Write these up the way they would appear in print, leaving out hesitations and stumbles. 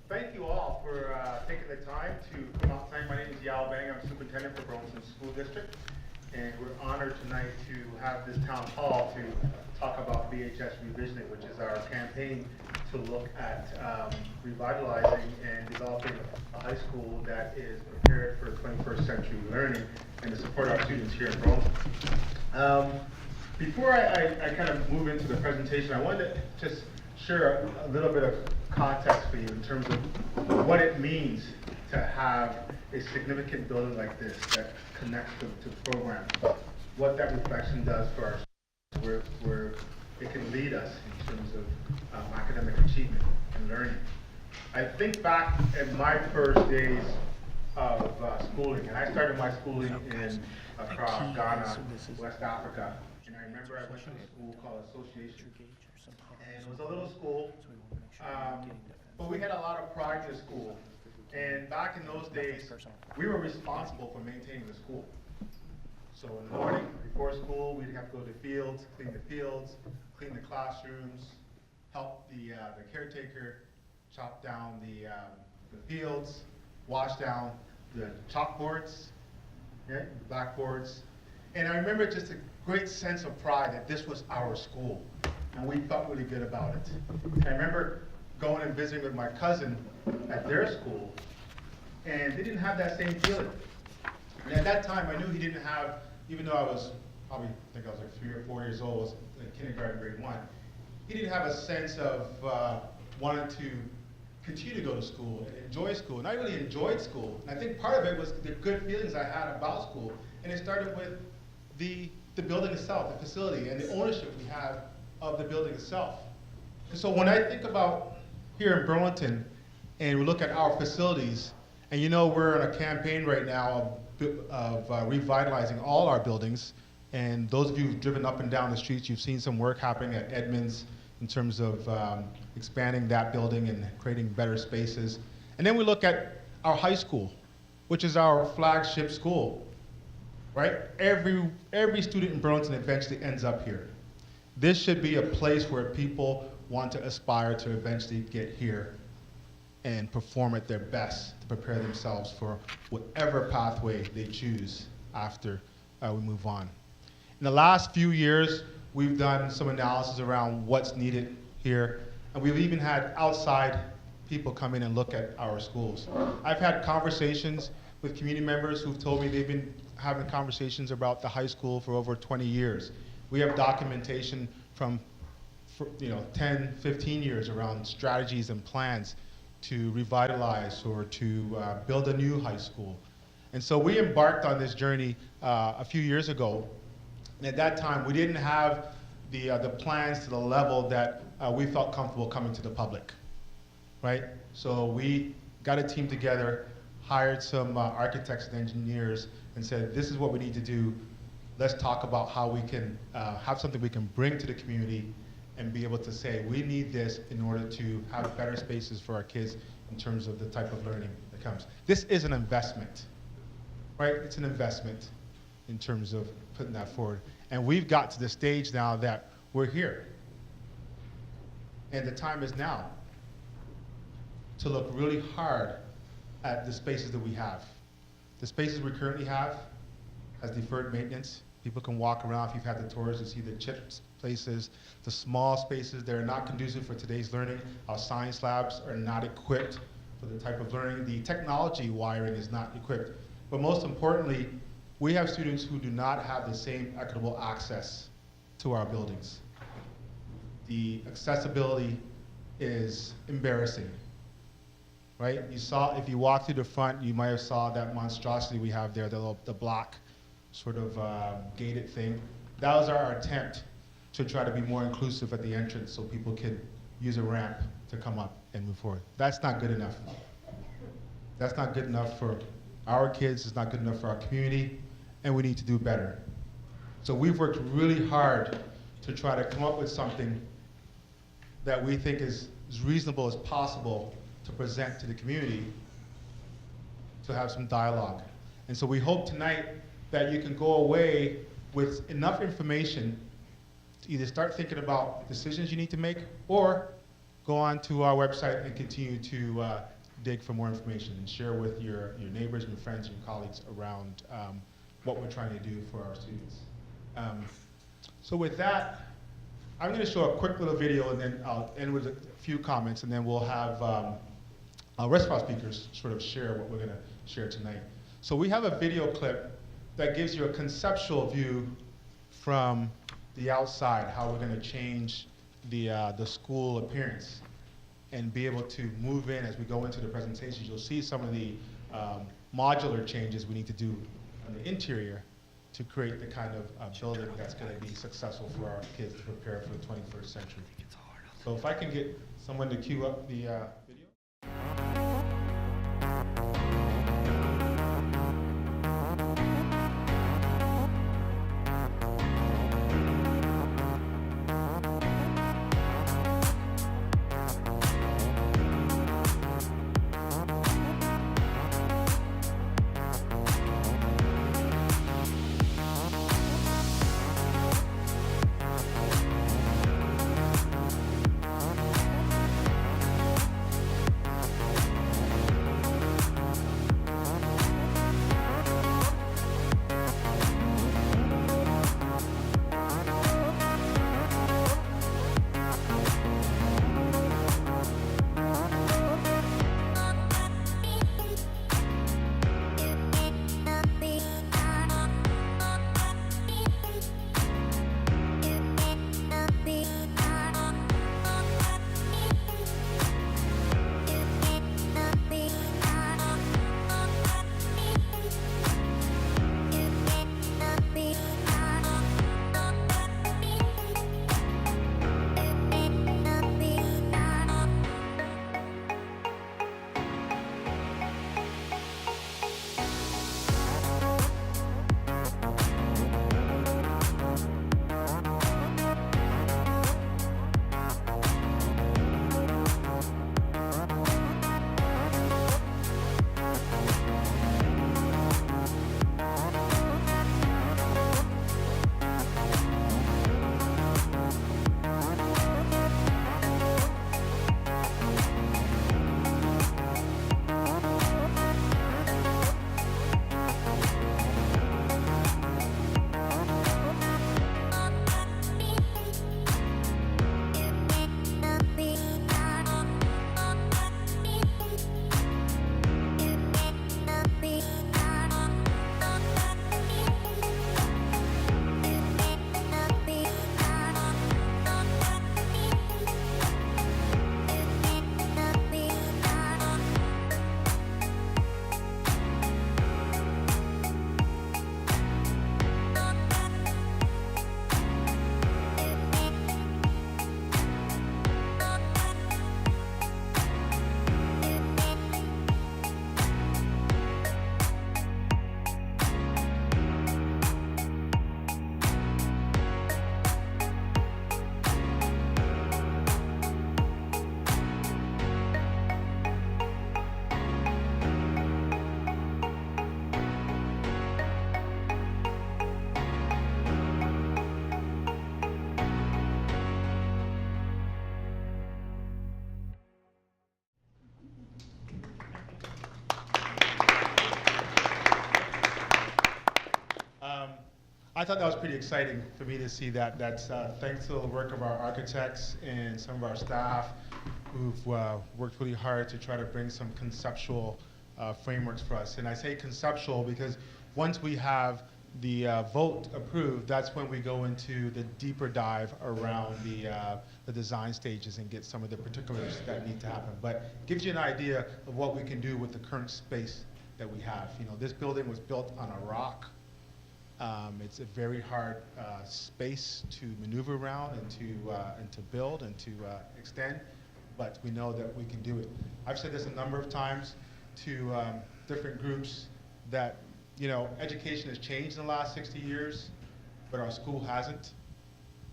Thank you all for taking the time to come out tonight. My name is Yao Bang. I'm superintendent for Burlington School District, and we're honored tonight to have this town hall to talk about VHS ReEnvisioning, which is our campaign to look at revitalizing and developing a high school that is prepared for 21st century learning and to support our students here in Burlington. Before I kind of move into the presentation, I wanted to just share a little bit of context for you in terms of what it means to have a significant building like this that connects to the program, what that reflection does for our students, where it can lead us in terms of academic achievement and learning. I think back at my first days of schooling, and I started my schooling in across Ghana, West Africa, and I remember I went to a school called Association, and it was a little school, but we had a lot of pride in the school. And back in those days, we were responsible for maintaining the school. So in the morning, before school, we'd have to go to the fields, clean the classrooms, help the caretaker chop down the fields, wash down the chalkboards, the blackboards. And I remember just a great sense of pride that this was our school, and we felt really good about it. I remember going and visiting with my cousin at their school, and they didn't have that same feeling. And at that time, I knew he didn't have, even though I was probably, I think I was like 3 or 4 years old, was in kindergarten, grade 1, he didn't have a sense of wanting to continue to go to school and enjoy school. And I really enjoyed school. And I think part of it was the good feelings I had about school. And it started with the building itself, the facility, and the ownership we have of the building itself. And so when I think about here in Burlington, and we look at our facilities, and you know we're on a campaign right now of revitalizing all our buildings, and those of you who've driven up and down the streets, you've seen some work happening at Edmonds in terms of expanding that building and creating better spaces. And then we look at our high school, which is our flagship school, right? Every student in Burlington eventually ends up here. This should be a place where people want to aspire to eventually get here and perform at their best to prepare themselves for whatever pathway they choose after we move on. In the last few years, we've done some analysis around what's needed here, and we've even had outside people come in and look at our schools. I've had conversations with community members who've told me they've been having conversations about the high school for over 20 years. We have documentation from 10, 15 years around strategies and plans to revitalize or to build a new high school. And so we embarked on this journey a few years ago. And at that time, we didn't have the plans to the level that we felt comfortable coming to the public, right? So we got a team together, hired some architects and engineers, and said, this is what we need to do. Let's talk about how we can have something we can bring to the community and be able to say, we need this in order to have better spaces for our kids in terms of the type of learning that comes. This is an investment, right? It's an investment in terms of putting that forward. And we've got to the stage now that we're here. And the time is now to look really hard at the spaces that we have. The spaces we currently have has deferred maintenance. People can walk around, if you've had the tours, you see the chips places, the small spaces that are not conducive for today's learning. Our science labs are not equipped for the type of learning. The technology wiring is not equipped. But most importantly, we have students who do not have the same equitable access to our buildings. The accessibility is embarrassing, right? You saw, if you walk through the front, you might have saw that monstrosity we have there, the black sort of gated thing. That was our attempt to try to be more inclusive at the entrance so people could use a ramp to come up and move forward. That's not good enough. That's not good enough for our kids, it's not good enough for our community, and we need to do better. So we've worked really hard to try to come up with something that we think is as reasonable as possible to present to the community to have some dialogue. And so we hope tonight that you can go away with enough information to either start thinking about decisions you need to make or go on to our website and continue to dig for more information and share with your neighbors and your friends and your colleagues around what we're trying to do for our students. So with that, I'm going to show a quick little video, and then I'll end with a few comments, and then we'll have our rest of our speakers sort of share what we're going to share tonight. So we have a video clip that gives you a conceptual view from the outside, how we're going to change the school appearance and be able to move in as we go into the presentations. You'll see some of the modular changes we need to do on the interior to create the kind of building that's going to be successful for our kids to prepare for the 21st century. So if I can get someone to cue up the video. I thought that was pretty exciting for me to see that. That's thanks to the work of our architects and some of our staff who've worked really hard to try to bring some conceptual frameworks for us. And I say conceptual because once we have the vote approved, that's when we go into the deeper dive around the design stages and get some of the particulars that need to happen. But it gives you an idea of what we can do with the current space that we have. You know, this building was built on a rock. It's a very hard space to maneuver around and to build and to extend, but we know that we can do it. I've said this a number of times to different groups that, you know, education has changed in the last 60 years, but our school hasn't.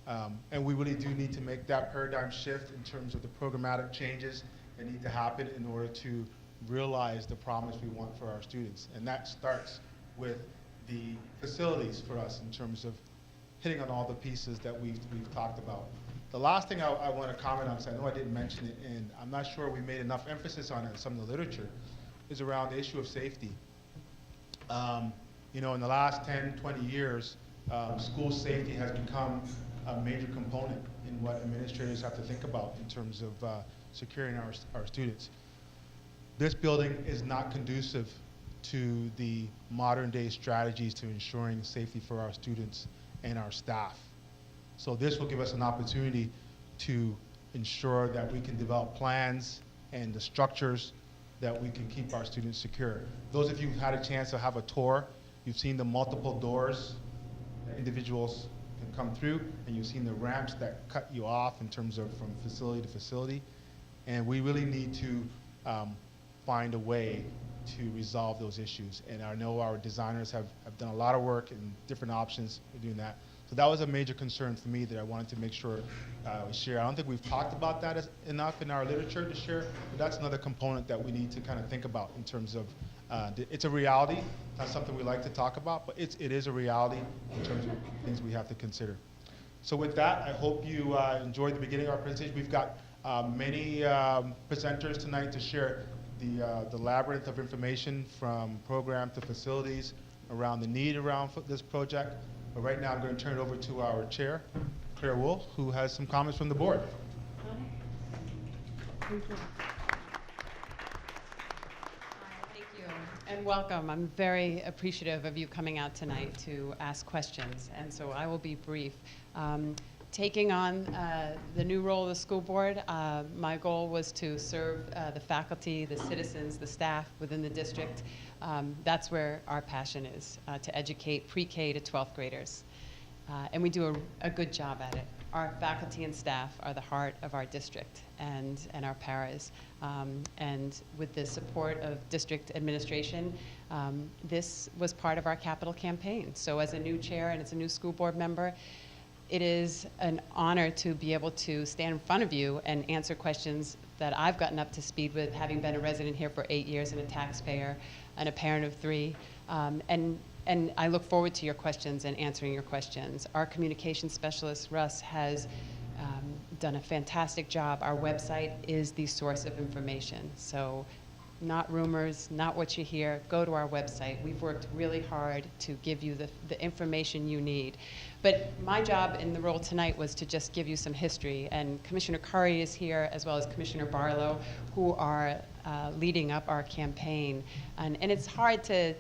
And we really do need to make that paradigm shift in terms of the programmatic changes that need to happen in order to realize the promise we want for our students. And that starts with the facilities for us in terms of hitting on all the pieces that we've talked about. The last thing I want to comment on, because I know I didn't mention it, and I'm not sure we made enough emphasis on it in some of the literature, is around the issue of safety. You know, in the last 10, 20 years, school safety has become a major component in what administrators have to think about in terms of securing our students. This building is not conducive to the modern day strategies to ensuring safety for our students and our staff. So this will give us an opportunity to ensure that we can develop plans and the structures that we can keep our students secure. Those of you who've had a chance to have a tour, you've seen the multiple doors that individuals can come through, and you've seen the ramps that cut you off in terms of from facility to facility. And we really need to find a way to resolve those issues. And I know our designers have done a lot of work and different options for doing that. So that was a major concern for me that I wanted to make sure we share. I don't think we've talked about that enough in our literature to share, but that's another component that we need to kind of think about in terms of, it's a reality, not something we like to talk about, but it is a reality in terms of things we have to consider. So with that, I hope you enjoyed the beginning of our presentation. We've got many presenters tonight to share the labyrinth of information from program to facilities around the need around this project. But right now I'm going to turn it over to our chair, Claire Wolf, who has some comments from the board. Thank you. Thank you and welcome. I'm very appreciative of you coming out tonight to ask questions, and so I will be brief. Taking on the new role of the school board, my goal was to serve the faculty, the citizens, the staff within the district. That's where our passion is, to educate pre-K to 12th graders. And we do a good job at it. Our faculty and staff are the heart of our district and our paras. And with the support of district administration, this was part of our capital campaign. So as a new chair and as a new school board member, it is an honor to be able to stand in front of you and answer questions that I've gotten up to speed with, having been a resident here for 8 years and a taxpayer and a parent of 3. And I look forward to your questions and answering your questions. Our communications specialist, Russ, has done a fantastic job. Our website is the source of information. So not rumors, not what you hear. Go to our website. We've worked really hard to give you the information you need. But my job in the role tonight was to just give you some history. And Commissioner Curry is here, as well as Commissioner Barlow, who are leading up our campaign. And it's hard to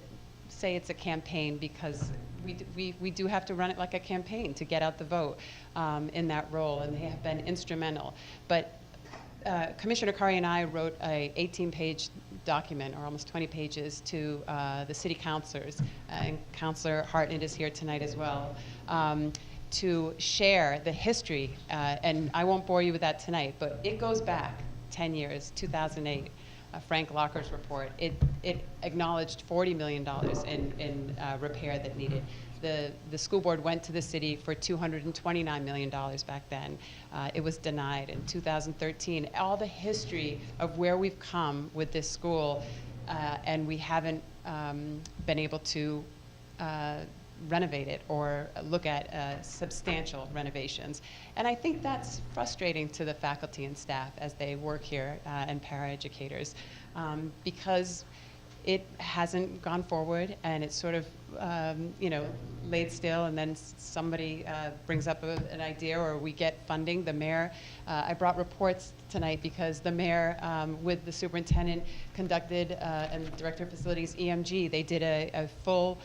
say it's a campaign because we do have to run it like a campaign to get out the vote in that role, and they have been instrumental. But Commissioner Curry and I wrote a 18-page document, or almost 20 pages, to the city councilors, and Councilor Hartnett is here tonight as well, to share the history, and I won't bore you with that tonight, but it goes back 10 years, 2008. Frank Locker's report, it acknowledged $40 million in repair that needed. The school board went to the city for $229 million back then. It was denied in 2013. All the history of where we've come with this school, and we haven't been able to renovate it or look at substantial renovations. And I think that's frustrating to the faculty and staff as they work here and paraeducators, because it hasn't gone forward, and it's sort of laid still, and then somebody brings up an idea, or we get funding. The mayor, I brought reports tonight because the mayor, with the superintendent, conducted, and director of facilities, EMG, they did a full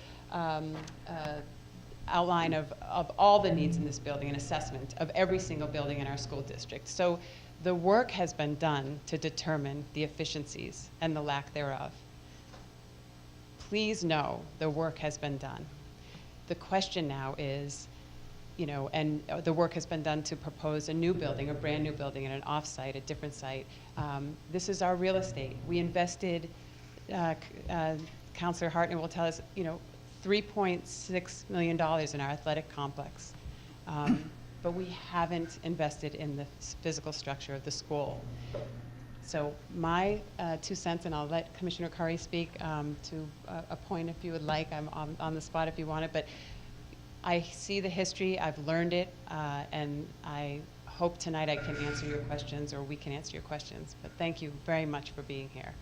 outline of all the needs in this building, an assessment of every single building in our school district. So the work has been done to determine the efficiencies and the lack thereof. Please know the work has been done. The question now is, and the work has been done to propose a new building, a brand new building at an off-site, a different site. This is our real estate. We invested, Councilor Hartnett will tell us, $3.6 million in our athletic complex. But we haven't invested in the physical structure of the school. So my 2 cents, and I'll let Commissioner Curry speak to a point if you would like. I'm on the spot if you want it, but I see the history, I've learned it, and I hope tonight I can answer your questions, or we can answer your questions. But thank you very much for being here.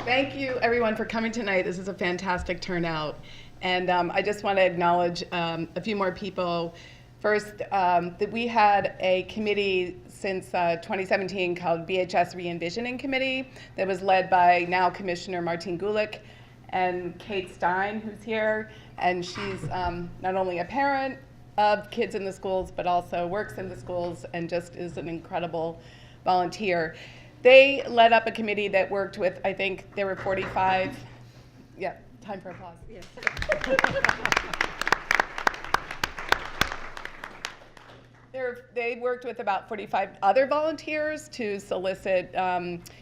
Thank you, everyone, for coming tonight. This is a fantastic turnout. And I just want to acknowledge a few more people. First, that we had a committee since 2017 called BHS ReEnvisioning Committee that was led by now Commissioner Martine Gulick and Kate Stein, who's here. And she's not only a parent of kids in the schools, but also works in the schools and just is an incredible volunteer. They led up a committee that worked with, I think there were 45, yeah, time for applause. Yes. They worked with about 45 other volunteers to solicit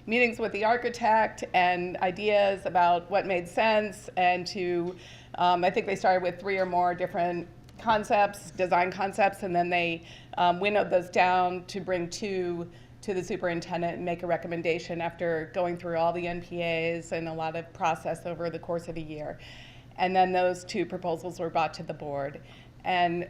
meetings with the architect and ideas about what made sense, and to, I think they started with 3 or more different concepts, design concepts, and then they winnowed those down to bring 2 to the superintendent and make a recommendation after going through all the NPAs and a lot of process over the course of a year. And then those 2 proposals were brought to the board. And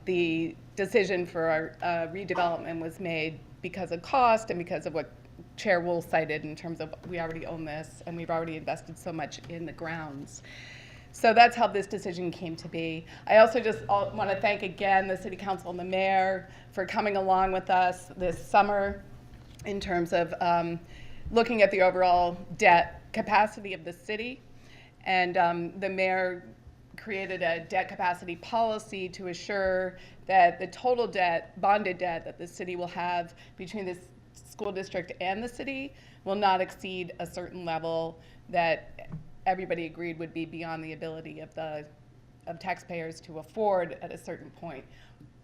the decision for our redevelopment was made because of cost and because of what Chair Wool cited in terms of we already own this and we've already invested so much in the grounds. So that's how this decision came to be. I also just want to thank again the City Council and the Mayor for coming along with us this summer in terms of looking at the overall debt capacity of the city. And the Mayor created a debt capacity policy to assure that the total debt, bonded debt, that the city will have between the school district and the city will not exceed a certain level that everybody agreed would be beyond the ability of taxpayers to afford at a certain point.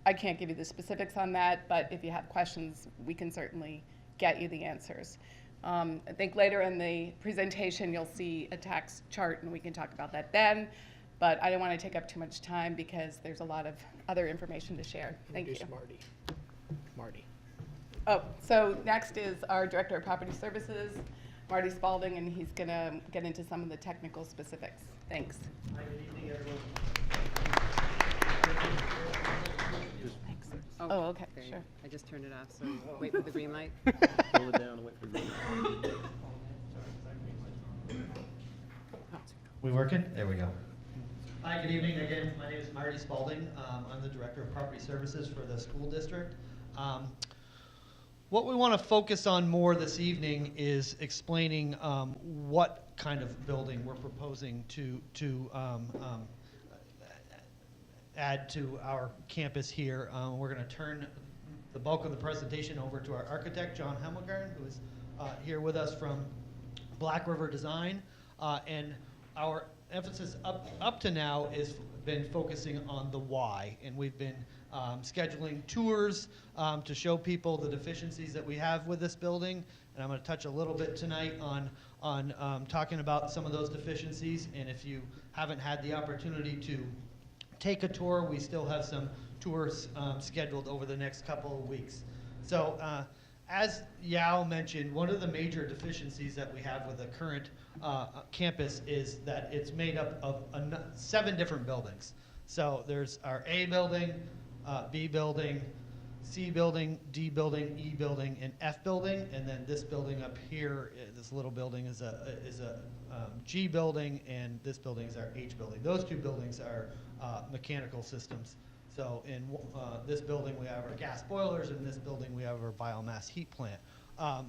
I can't give you the specifics on that, but if you have questions, we can certainly get you the answers. I think later in the presentation you'll see a tax chart and we can talk about that then. But I don't want to take up too much time because there's a lot of other information to share. Thank you. Marty. Oh, so next is our Director of Property Services, Marty Spalding, and he's going to get into some of the technical specifics. Thanks. Hi, good evening, everyone. Thanks. Oh, okay, sure. I just turned it off, so wait for the green light. Hold it down and wait for green. We working? There we go. Hi, good evening again. My name is Marty Spalding. I'm the Director of Property Services for the school district. What we want to focus on more this evening is explaining what kind of building we're proposing to add to our campus here. We're going to turn the bulk of the presentation over to our architect, John Hemmelgarn, who is here with us from Black River Design. And our emphasis up to now has been focusing on the why, and we've been scheduling tours to show people the deficiencies that we have with this building, and I'm going to touch a little bit tonight on talking about some of those deficiencies. And if you haven't had the opportunity to take a tour, we still have some tours scheduled over the next couple of weeks. So as Yao mentioned, one of the major deficiencies that we have with the current campus is that it's made up of 7 different buildings. So there's our A building, B building, C building, D building, E building, and F building. And then this building up here, this little building is a G building, and this building is our H building. Those 2 buildings are mechanical systems. So in this building we have our gas boilers, in this building we have our biomass heat plant.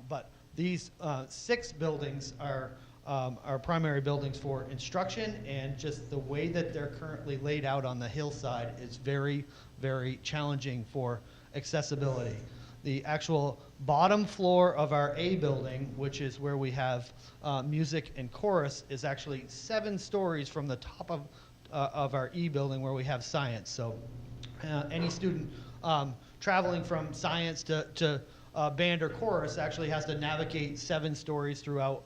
But these 6 buildings are our primary buildings for instruction, and just the way that they're currently laid out on the hillside is very, very challenging for accessibility. The actual bottom floor of our A building, which is where we have music and chorus, is actually 7 stories from the top of our E building where we have science. So any student traveling from science to band or chorus actually has to navigate 7 stories throughout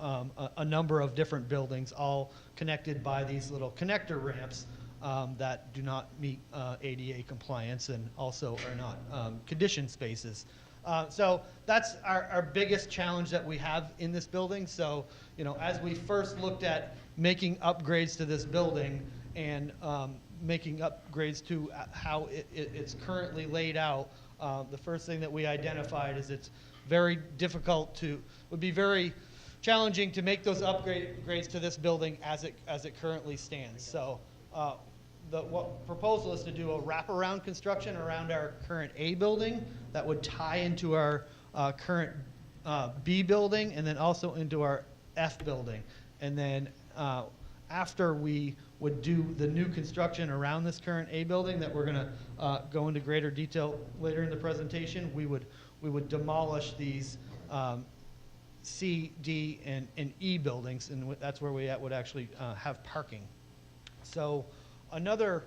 a number of different buildings, all connected by these little connector ramps that do not meet ADA compliance and also are not conditioned spaces. So that's our biggest challenge that we have in this building. So, you know, as we first looked at making upgrades to this building and making upgrades to how it's currently laid out, the first thing that we identified is it's very difficult would be very challenging to make those upgrades to this building as it currently stands. So the proposal is to do a wraparound construction around our current A building that would tie into our current B building and then also into our F building. And then after we would do the new construction around this current A building that we're going to go into greater detail later in the presentation, we would demolish these C, D, and E buildings, and that's where we would actually have parking. So another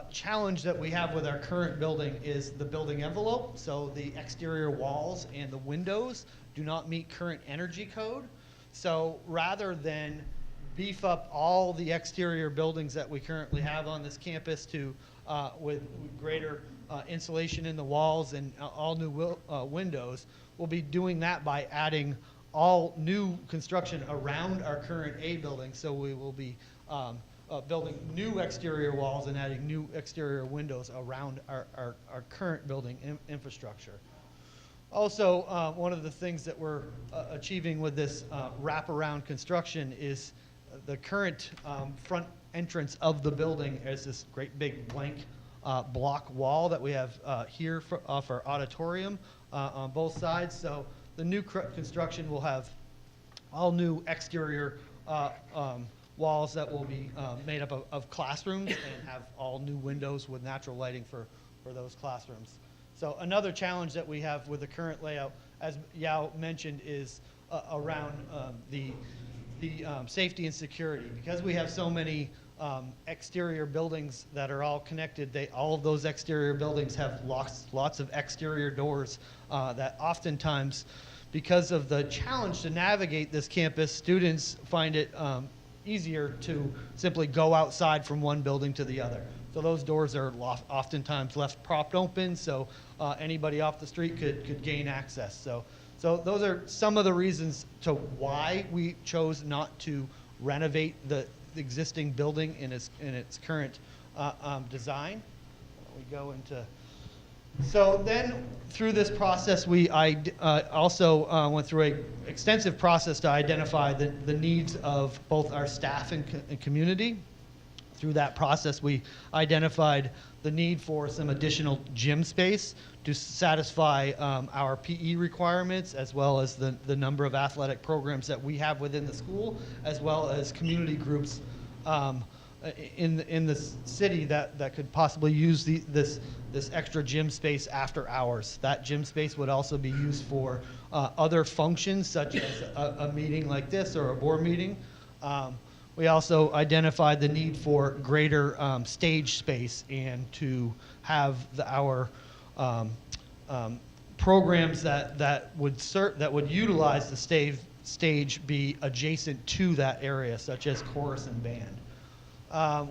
challenge that we have with our current building is the building envelope. So the exterior walls and the windows do not meet current energy code. So rather than beef up all the exterior buildings that we currently have on this campus with greater insulation in the walls and all new windows, we'll be doing that by adding all new construction around our current A building. So we will be building new exterior walls and adding new exterior windows around our current building infrastructure. Also, one of the things that we're achieving with this wraparound construction is the current front entrance of the building is this great big blank block wall that we have here off our auditorium on both sides. So the new construction will have all new exterior walls that will be made up of classrooms and have all new windows with natural lighting for those classrooms. So another challenge that we have with the current layout, as Yao mentioned, is around the safety and security. Because we have so many exterior buildings that are all connected, all of those exterior buildings have lots of exterior doors that oftentimes, because of the challenge to navigate this campus, students find it easier to simply go outside from one building to the other. So those doors are oftentimes left propped open, so anybody off the street could gain access. So those are some of the reasons to why we chose not to renovate the existing building in its current design. We go into. So then, through this process, we also went through an extensive process to identify the needs of both our staff and community. Through that process, we identified the need for some additional gym space to satisfy our PE requirements, as well as the number of athletic programs that we have within the school, as well as community groups in the city that could possibly use this extra gym space after hours. That gym space would also be used for other functions, such as a meeting like this or a board meeting. We also identified the need for greater stage space and to have our programs that would utilize the stage be adjacent to that area, such as chorus and band.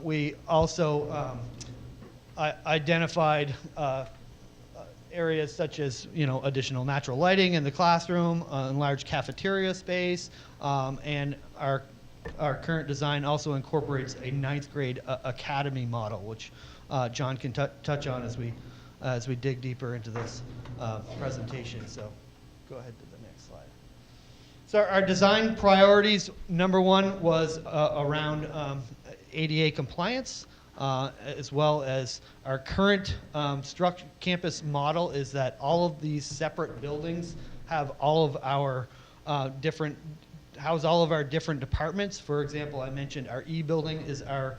We also identified areas such as additional natural lighting in the classroom, enlarged cafeteria space, and our current design also incorporates a 9th grade academy model, which John can touch on as we dig deeper into this presentation. So go ahead to the next slide. So our design priorities, number one was around ADA compliance, as well as our current campus model is that all of these separate buildings have all of our house all of our different departments. For example, I mentioned our E building is our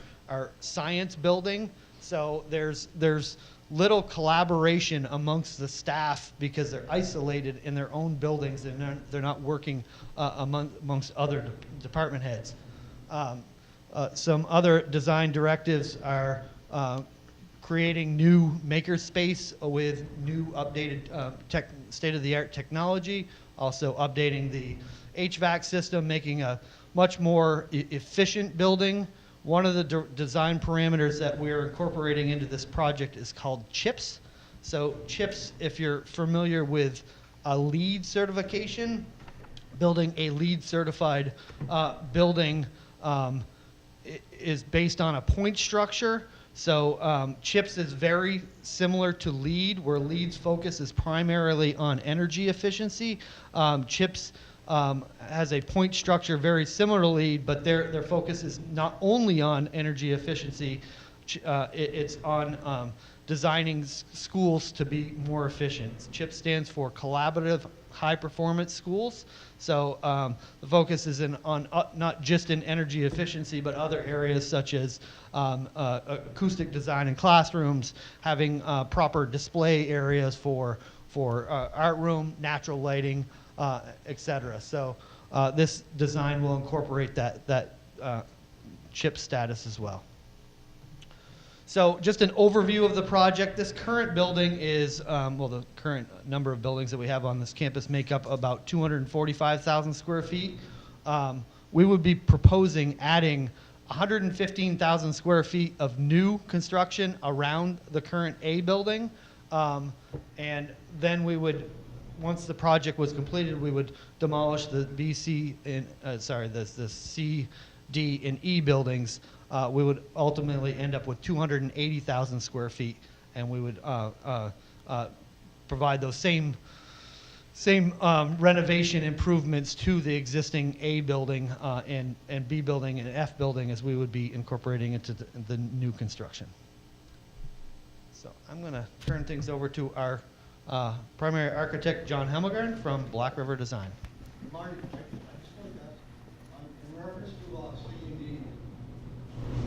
science building. So there's little collaboration amongst the staff because they're isolated in their own buildings and they're not working amongst other department heads. Some other design directives are creating new makerspace with new updated state-of-the-art technology, also updating the HVAC system, making a much more efficient building. One of the design parameters that we're incorporating into this project is called CHIPS. So CHIPS, if you're familiar with a LEED certification, building a LEED certified building is based on a point structure. So CHIPS is very similar to LEED, where LEED's focus is primarily on energy efficiency. CHIPS has a point structure very similar to LEED, but their focus is not only on energy efficiency, it's on designing schools to be more efficient. CHIPS stands for Collaborative High Performance Schools. So the focus is on not just in energy efficiency, but other areas such as acoustic design in classrooms, having proper display areas for art room, natural lighting, etc. So this design will incorporate that CHIPS status as well. So just an overview of the project. This current building is, well, the current number of buildings that we have on this campus make up about 245,000 square feet. We would be proposing adding 115,000 square feet of new construction around the current A building. And then we would, once the project was completed, we would demolish the B, C, and, the C, D, and E buildings. We would ultimately end up with 280,000 square feet, and we would provide those same renovation improvements to the existing A building and B building and F building as we would be incorporating into the new construction. So I'm going to turn things over to our primary architect, John Hemmelgarn from Black River Design. Marty, I just wanted to ask, in reference to C and D,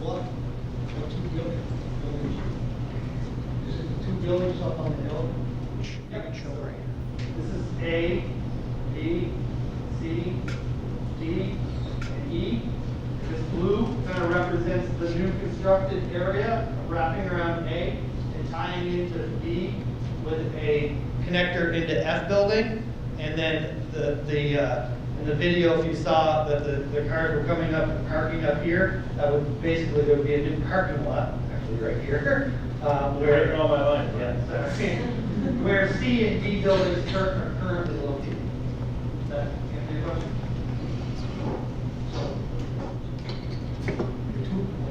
what two buildings? Is it the two buildings up on the hill? You can show right here. This is A, B, C, D, and E. This blue kind of represents the new constructed area wrapping around A and tying into B with a Connector into F building, and then in the video, if you saw that the cars were coming up and parking up here, that would basically, there would be a new parking lot, actually right here. Where all my lines, right? Yeah, sorry. Where C and D buildings are currently located. Does that answer your question?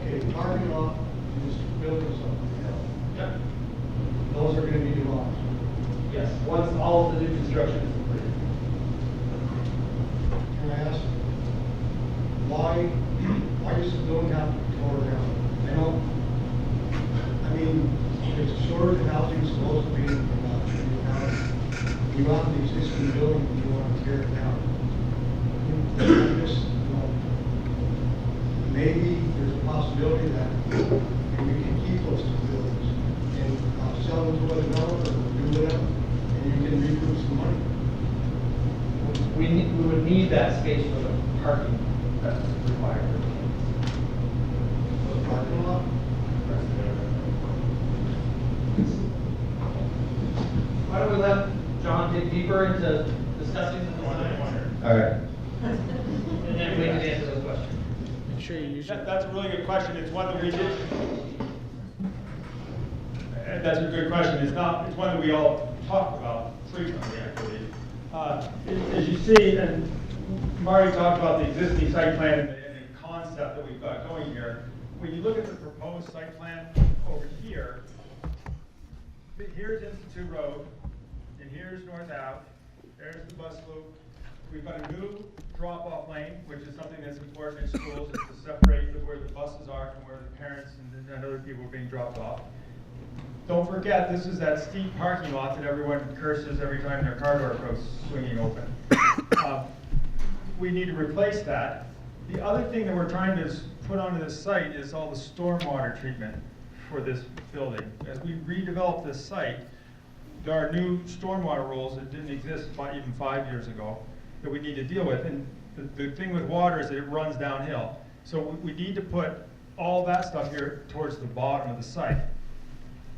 Okay, parking lot and this buildings up on the hill. Yep. Those are going to be demolished. Yes, once all of the new construction is completed. Can I ask, why does the building have to be torn down? I mean, it's shorter than housing is supposed to be in the town. You want the existing building, you want to tear it down. Maybe there's a possibility that we can keep those two buildings and sell them to a developer or do whatever, and you can recoup some money. We would need that space for the parking that's required. For the parking lot? Why don't we let John dig deeper into discussing the design? All right. And then we can answer those questions. Make sure you use your. That's a really good question. It's one that we did. That's a good question. It's one that we all talk about frequently, I believe. As you see, and Marty talked about the existing site plan and the concept that we've got going here. When you look at the proposed site plan over here, here's Institute Road, and here's North Ave. There's the bus loop. We've got a new drop-off lane, which is something that's important in schools, is to separate where the buses are from where the parents and other people are being dropped off. Don't forget, this is that steep parking lot that everyone curses every time their car door goes swinging open. We need to replace that. The other thing that we're trying to put onto this site is all the stormwater treatment for this building. As we redevelop this site, there are new stormwater rules that didn't exist even 5 years ago that we need to deal with. And the thing with water is that it runs downhill. So we need to put all that stuff here towards the bottom of the site.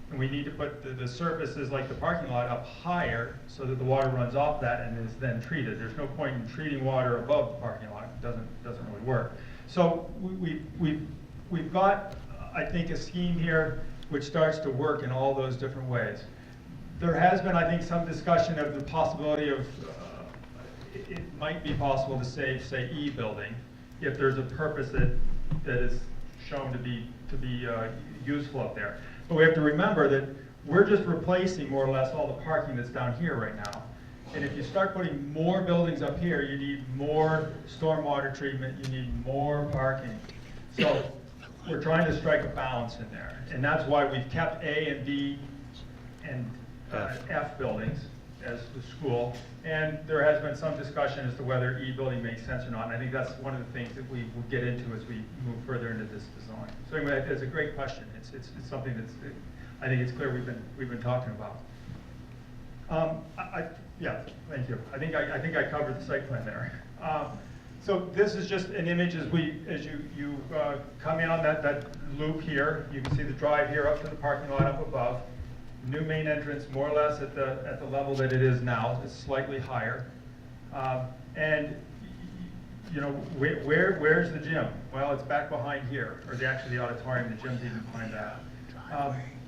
And we need to put the surfaces like the parking lot up higher so that the water runs off that and is then treated. There's no point in treating water above the parking lot. It doesn't really work. So we've got, I think, a scheme here which starts to work in all those different ways. There has been, I think, some discussion of the possibility of, it might be possible to say E building, if there's a purpose that is shown to be useful up there. But we have to remember that we're just replacing more or less all the parking that's down here right now. And if you start putting more buildings up here, you need more stormwater treatment, you need more parking. So we're trying to strike a balance in there. And that's why we've kept A and B and F buildings as the school. And there has been some discussion as to whether E building makes sense or not. And I think that's one of the things that we will get into as we move further into this design. So anyway, it's a great question. It's something that's, I think it's clear we've been talking about. Yeah, thank you. I think I covered the site plan there. So this is just an image as you come in on that loop here. You can see the drive here up to the parking lot up above. New main entrance, more or less at the level that it is now. It's slightly higher. And you know, where's the gym? Well, it's back behind here, or actually the auditorium. The gym's even behind that.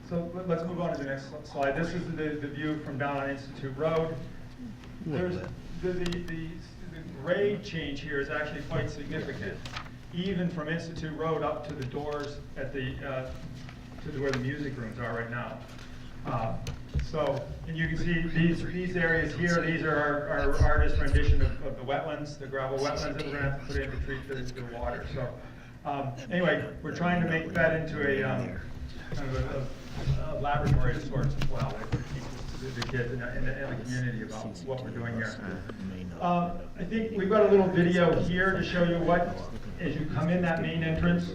So let's move on to the next slide. This is the view from down on Institute Road. There's the grade change here is actually quite significant, even from Institute Road up to the doors at the to where the music rooms are right now. And you can see these areas here. These are our artist rendition of the wetlands, the gravel wetlands that we're going to have to put in to treat the water. So anyway, we're trying to make that into a kind of a laboratory of sorts as well. The kids and the community about what we're doing here. I think we've got a little video here to show you what, as you come in that main entrance.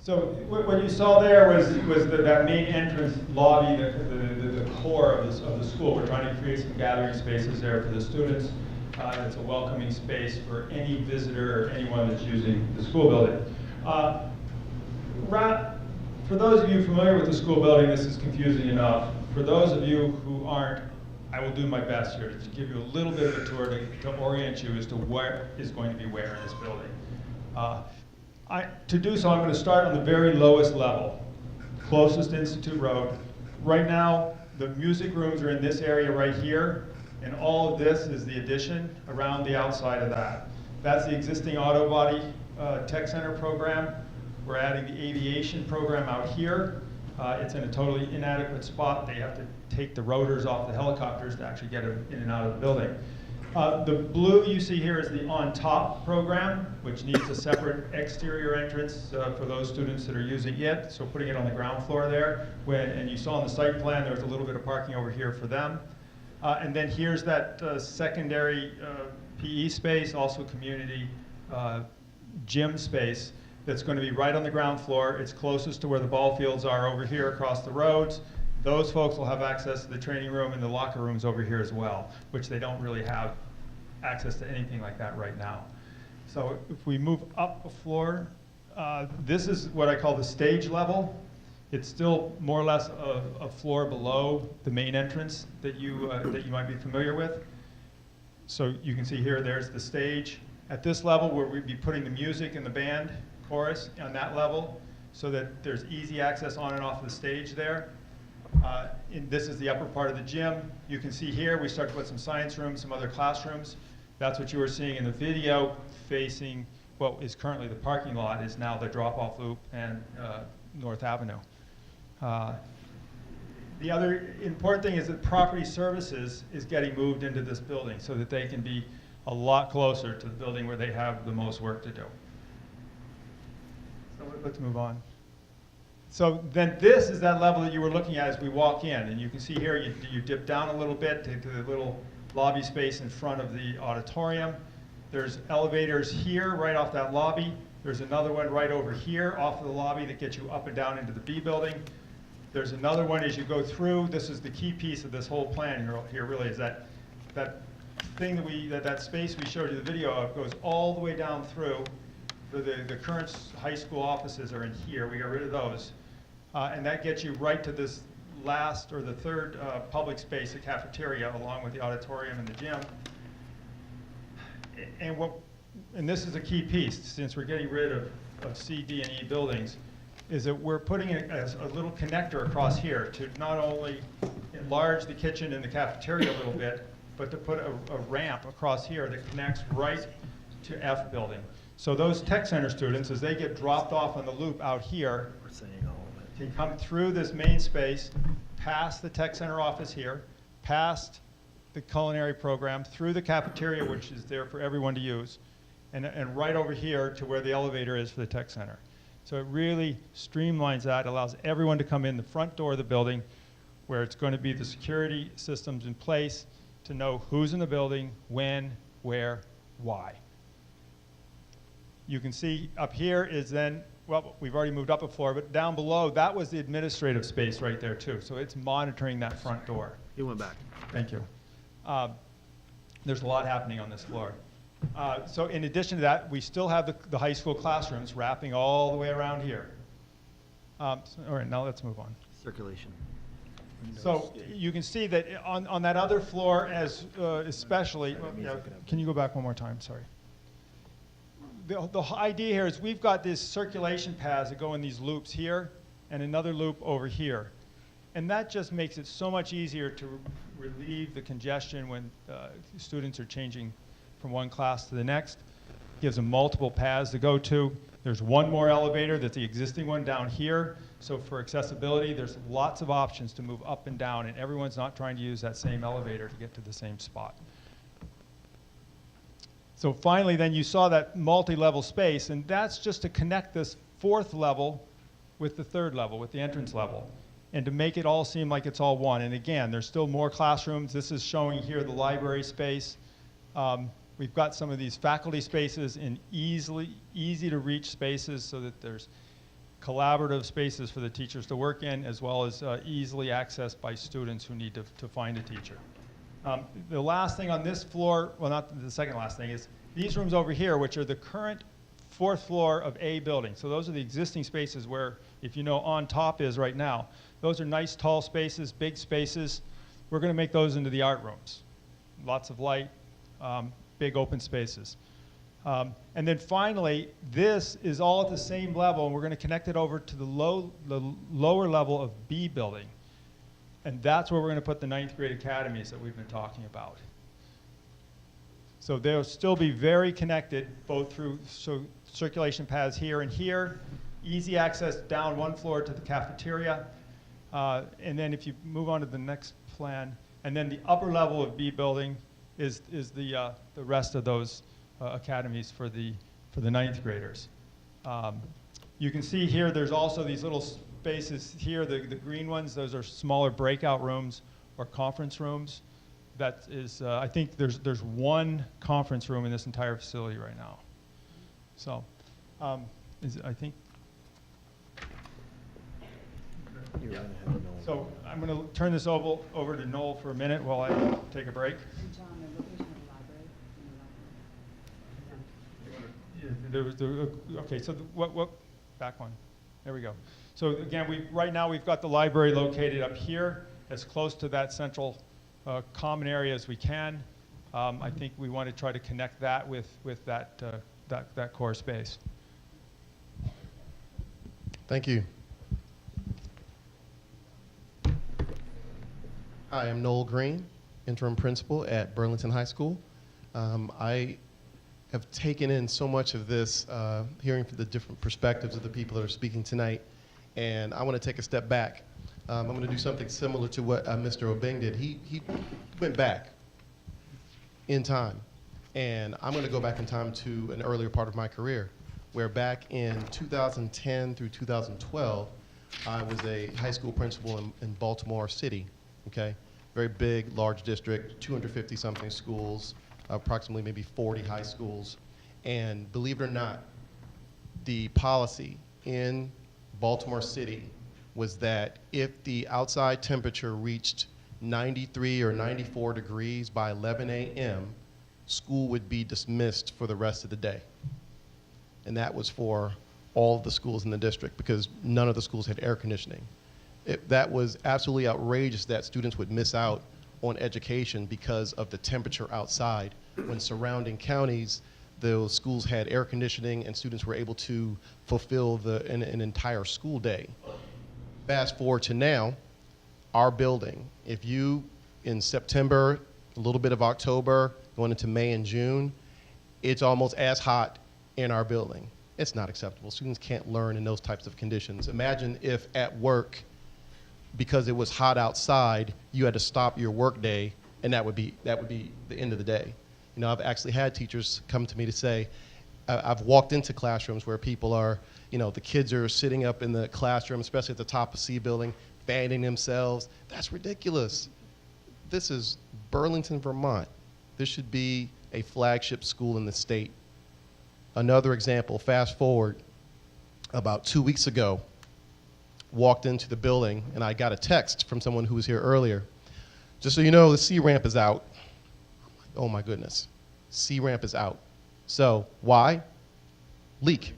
So what you saw there was that main entrance lobby, the core of the school. We're trying to create some gathering spaces there for the students. It's a welcoming space for any visitor or anyone that's using the school building. For those of you familiar with the school building, this is confusing enough. For those of you who aren't, I will do my best here to give you a little bit of a tour to orient you as to what is going to be where in this building. To do so, I'm going to start on the very lowest level, closest to Institute Road. Right now, the music rooms are in this area right here, and all of this is the addition around the outside of that. That's the existing auto body tech center program. We're adding the aviation program out here. It's in a totally inadequate spot. They have to take the rotors off the helicopters to actually get them in and out of the building. The blue you see here is the on-top program, which needs a separate exterior entrance for those students that are using it, so putting it on the ground floor there. And you saw on the site plan there was a little bit of parking over here for them. And then here's that secondary PE space, also community gym space that's going to be right on the ground floor. It's closest to where the ball fields are over here across the roads. Those folks will have access to the training room and the locker rooms over here as well, which they don't really have access to anything like that right now. So if we move up a floor, this is what I call the stage level. It's still more or less a floor below the main entrance that you might be familiar with. So you can see here, there's the stage. At this level, where we'd be putting the music and the band chorus on that level. so that there's easy access on and off the stage there. This is the upper part of the gym. You can see here we start to put some science rooms, some other classrooms. That's what you were seeing in the video, facing what is currently the parking lot is now the drop-off loop and North Avenue. The other important thing is that property services is getting moved into this building so that they can be a lot closer to the building where they have the most work to do. So let's move on. So then this is that level that you were looking at as we walk in. And you can see here you dip down a little bit to the little lobby space in front of the auditorium. There's elevators here right off that lobby. There's another one right over here off of the lobby that gets you up and down into the B building. There's another one as you go through. This is the key piece of this whole plan here really is that thing that space we showed you the video of goes all the way down through. The current high school offices are in here. We got rid of those. And that gets you right to this last or the third public space, the cafeteria, along with the auditorium and the gym. And this is a key piece, since we're getting rid of C, D, and E buildings, is that we're putting a little connector across here to not only enlarge the kitchen and the cafeteria a little bit, but to put a ramp across here that connects right to F building. So those tech center students, as they get dropped off on the loop out here, can come through this main space, past the tech center office here, past the culinary program, through the cafeteria, which is there for everyone to use, and right over here to where the elevator is for the tech center. So it really streamlines that, allows everyone to come in the front door of the building, where it's going to be the security systems in place to know who's in the building, when, where, why. You can see up here is then, well, we've already moved up a floor, but down below, that was the administrative space right there too. So it's monitoring that front door. You went back. Thank you. There's a lot happening on this floor. So in addition to that, we still have the high school classrooms wrapping all the way around here. All right, now let's move on. Circulation. So you can see that on that other floor, especially, can you go back one more time? Sorry. The idea here is we've got these circulation paths that go in these loops here and another loop over here. And that just makes it so much easier to relieve the congestion when students are changing from one class to the next. Gives them multiple paths to go to. There's one more elevator that's the existing one down here. So for accessibility, there's lots of options to move up and down, and everyone's not trying to use that same elevator to get to the same spot. So finally, then you saw that multi-level space, and that's just to connect this fourth level with the third level, with the entrance level, and to make it all seem like it's all one. And again, there's still more classrooms. This is showing here the library space. We've got some of these faculty spaces in easy to reach spaces so that there's collaborative spaces for the teachers to work in, as well as easily accessed by students who need to find a teacher. The last thing on this floor, well, not the second last thing, is these rooms over here, which are the current fourth floor of A building. So those are the existing spaces where, if you know, on top is right now. Those are nice, tall spaces, big spaces. We're going to make those into the art rooms. Lots of light, big open spaces. And then finally, this is all at the same level, and we're going to connect it over to the lower level of B building. And that's where we're going to put the 9th grade academies that we've been talking about. So they'll still be very connected, both through circulation paths here and here, easy access down one floor to the cafeteria. And then if you move on to the next plan, and then the upper level of B building is the rest of those academies for the 9th graders. You can see here there's also these little spaces here, the green ones, those are smaller breakout rooms or conference rooms. That is, I think there's one conference room in this entire facility right now. So, I think. So I'm going to turn this over to Noel for a minute while I take a break. Okay, so what back one? There we go. So again, right now we've got the library located up here, as close to that central common area as we can. I think we want to try to connect that with that core space. Thank you. Hi, I'm Noel Green, interim principal at Burlington High School. I have taken in so much of this, hearing from the different perspectives of the people that are speaking tonight, and I want to take a step back. I'm going to do something similar to what Mr. Obeng did. He went back in time, and I'm going to go back in time to an earlier part of my career, where back in 2010 through 2012, I was a high school principal in Baltimore City, okay? Very big, large district, 250-something schools, approximately maybe 40 high schools. And believe it or not, the policy in Baltimore City was that if the outside temperature reached 93 or 94 degrees by 11 a.m., school would be dismissed for the rest of the day. And that was for all of the schools in the district because none of the schools had air conditioning. That was absolutely outrageous that students would miss out on education because of the temperature outside when surrounding counties, those schools had air conditioning and students were able to fulfill an entire school day. Fast forward to now, our building, if you, in September, a little bit of October, going into May and June, it's almost as hot in our building. It's not acceptable. Students can't learn in those types of conditions. Imagine if at work, because it was hot outside, you had to stop your work day, and that would be the end of the day. You know, I've actually had teachers come to me to say, I've walked into classrooms where people are, you know, the kids are sitting up in the classroom, especially at the top of C building, fanning themselves. That's ridiculous. This is Burlington, Vermont. This should be a flagship school in the state. Another example, fast forward, about 2 weeks ago, walked into the building and I got a text from someone who was here earlier. Just so you know, the C ramp is out. Oh my goodness, C ramp is out. So why? Leak,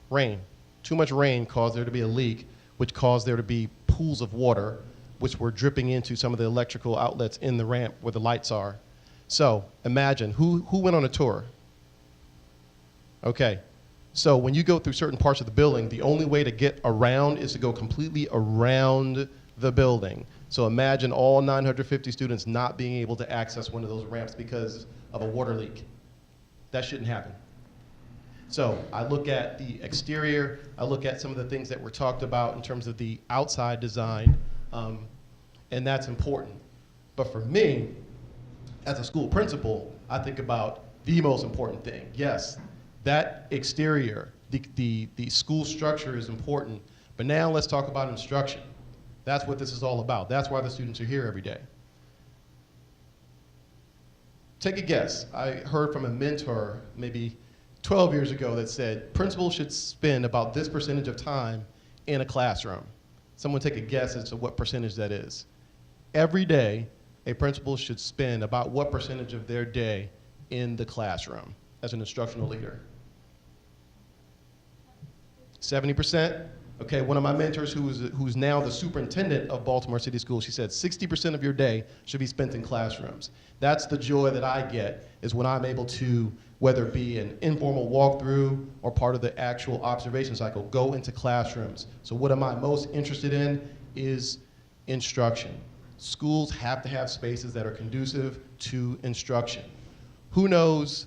rain. Too much rain caused there to be a leak, which caused there to be pools of water, which were dripping into some of the electrical outlets in the ramp where the lights are. So imagine, who went on a tour? Okay, so when you go through certain parts of the building, the only way to get around is to go completely around the building. So imagine all 950 students not being able to access one of those ramps because of a water leak. That shouldn't happen. So I look at the exterior, I look at some of the things that were talked about in terms of the outside design, and that's important. But for me, as a school principal, I think about the most important thing. Yes, that exterior, the school structure is important, but now let's talk about instruction. That's what this is all about. That's why the students are here every day. Take a guess. I heard from a mentor maybe 12 years ago that said principals should spend about this percentage of time in a classroom. Someone take a guess as to what percentage that is. Every day, a principal should spend about what percentage of their day in the classroom as an instructional leader? 70%? Okay, one of my mentors who's now the superintendent of Baltimore City Schools, she said 60% of your day should be spent in classrooms. That's the joy that I get, is when I'm able to, whether it be an informal walkthrough or part of the actual observation cycle, go into classrooms. So what am I most interested in is instruction. Schools have to have spaces that are conducive to instruction. Who knows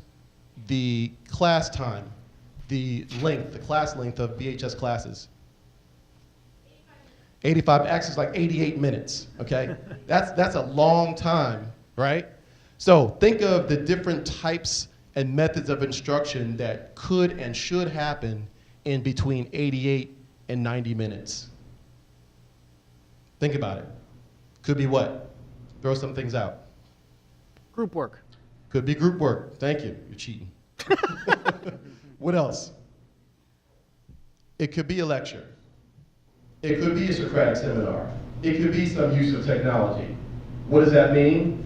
the class time, the class length of VHS classes? 85, actually it's like 88 minutes, okay? That's a long time, right? So think of the different types and methods of instruction that could and should happen in between 88 and 90 minutes. Think about it. Could be what? Throw some things out. Group work. Could be group work. Thank you. You're cheating. What else? It could be a lecture. It could be a Socratic seminar. It could be some use of technology. What does that mean?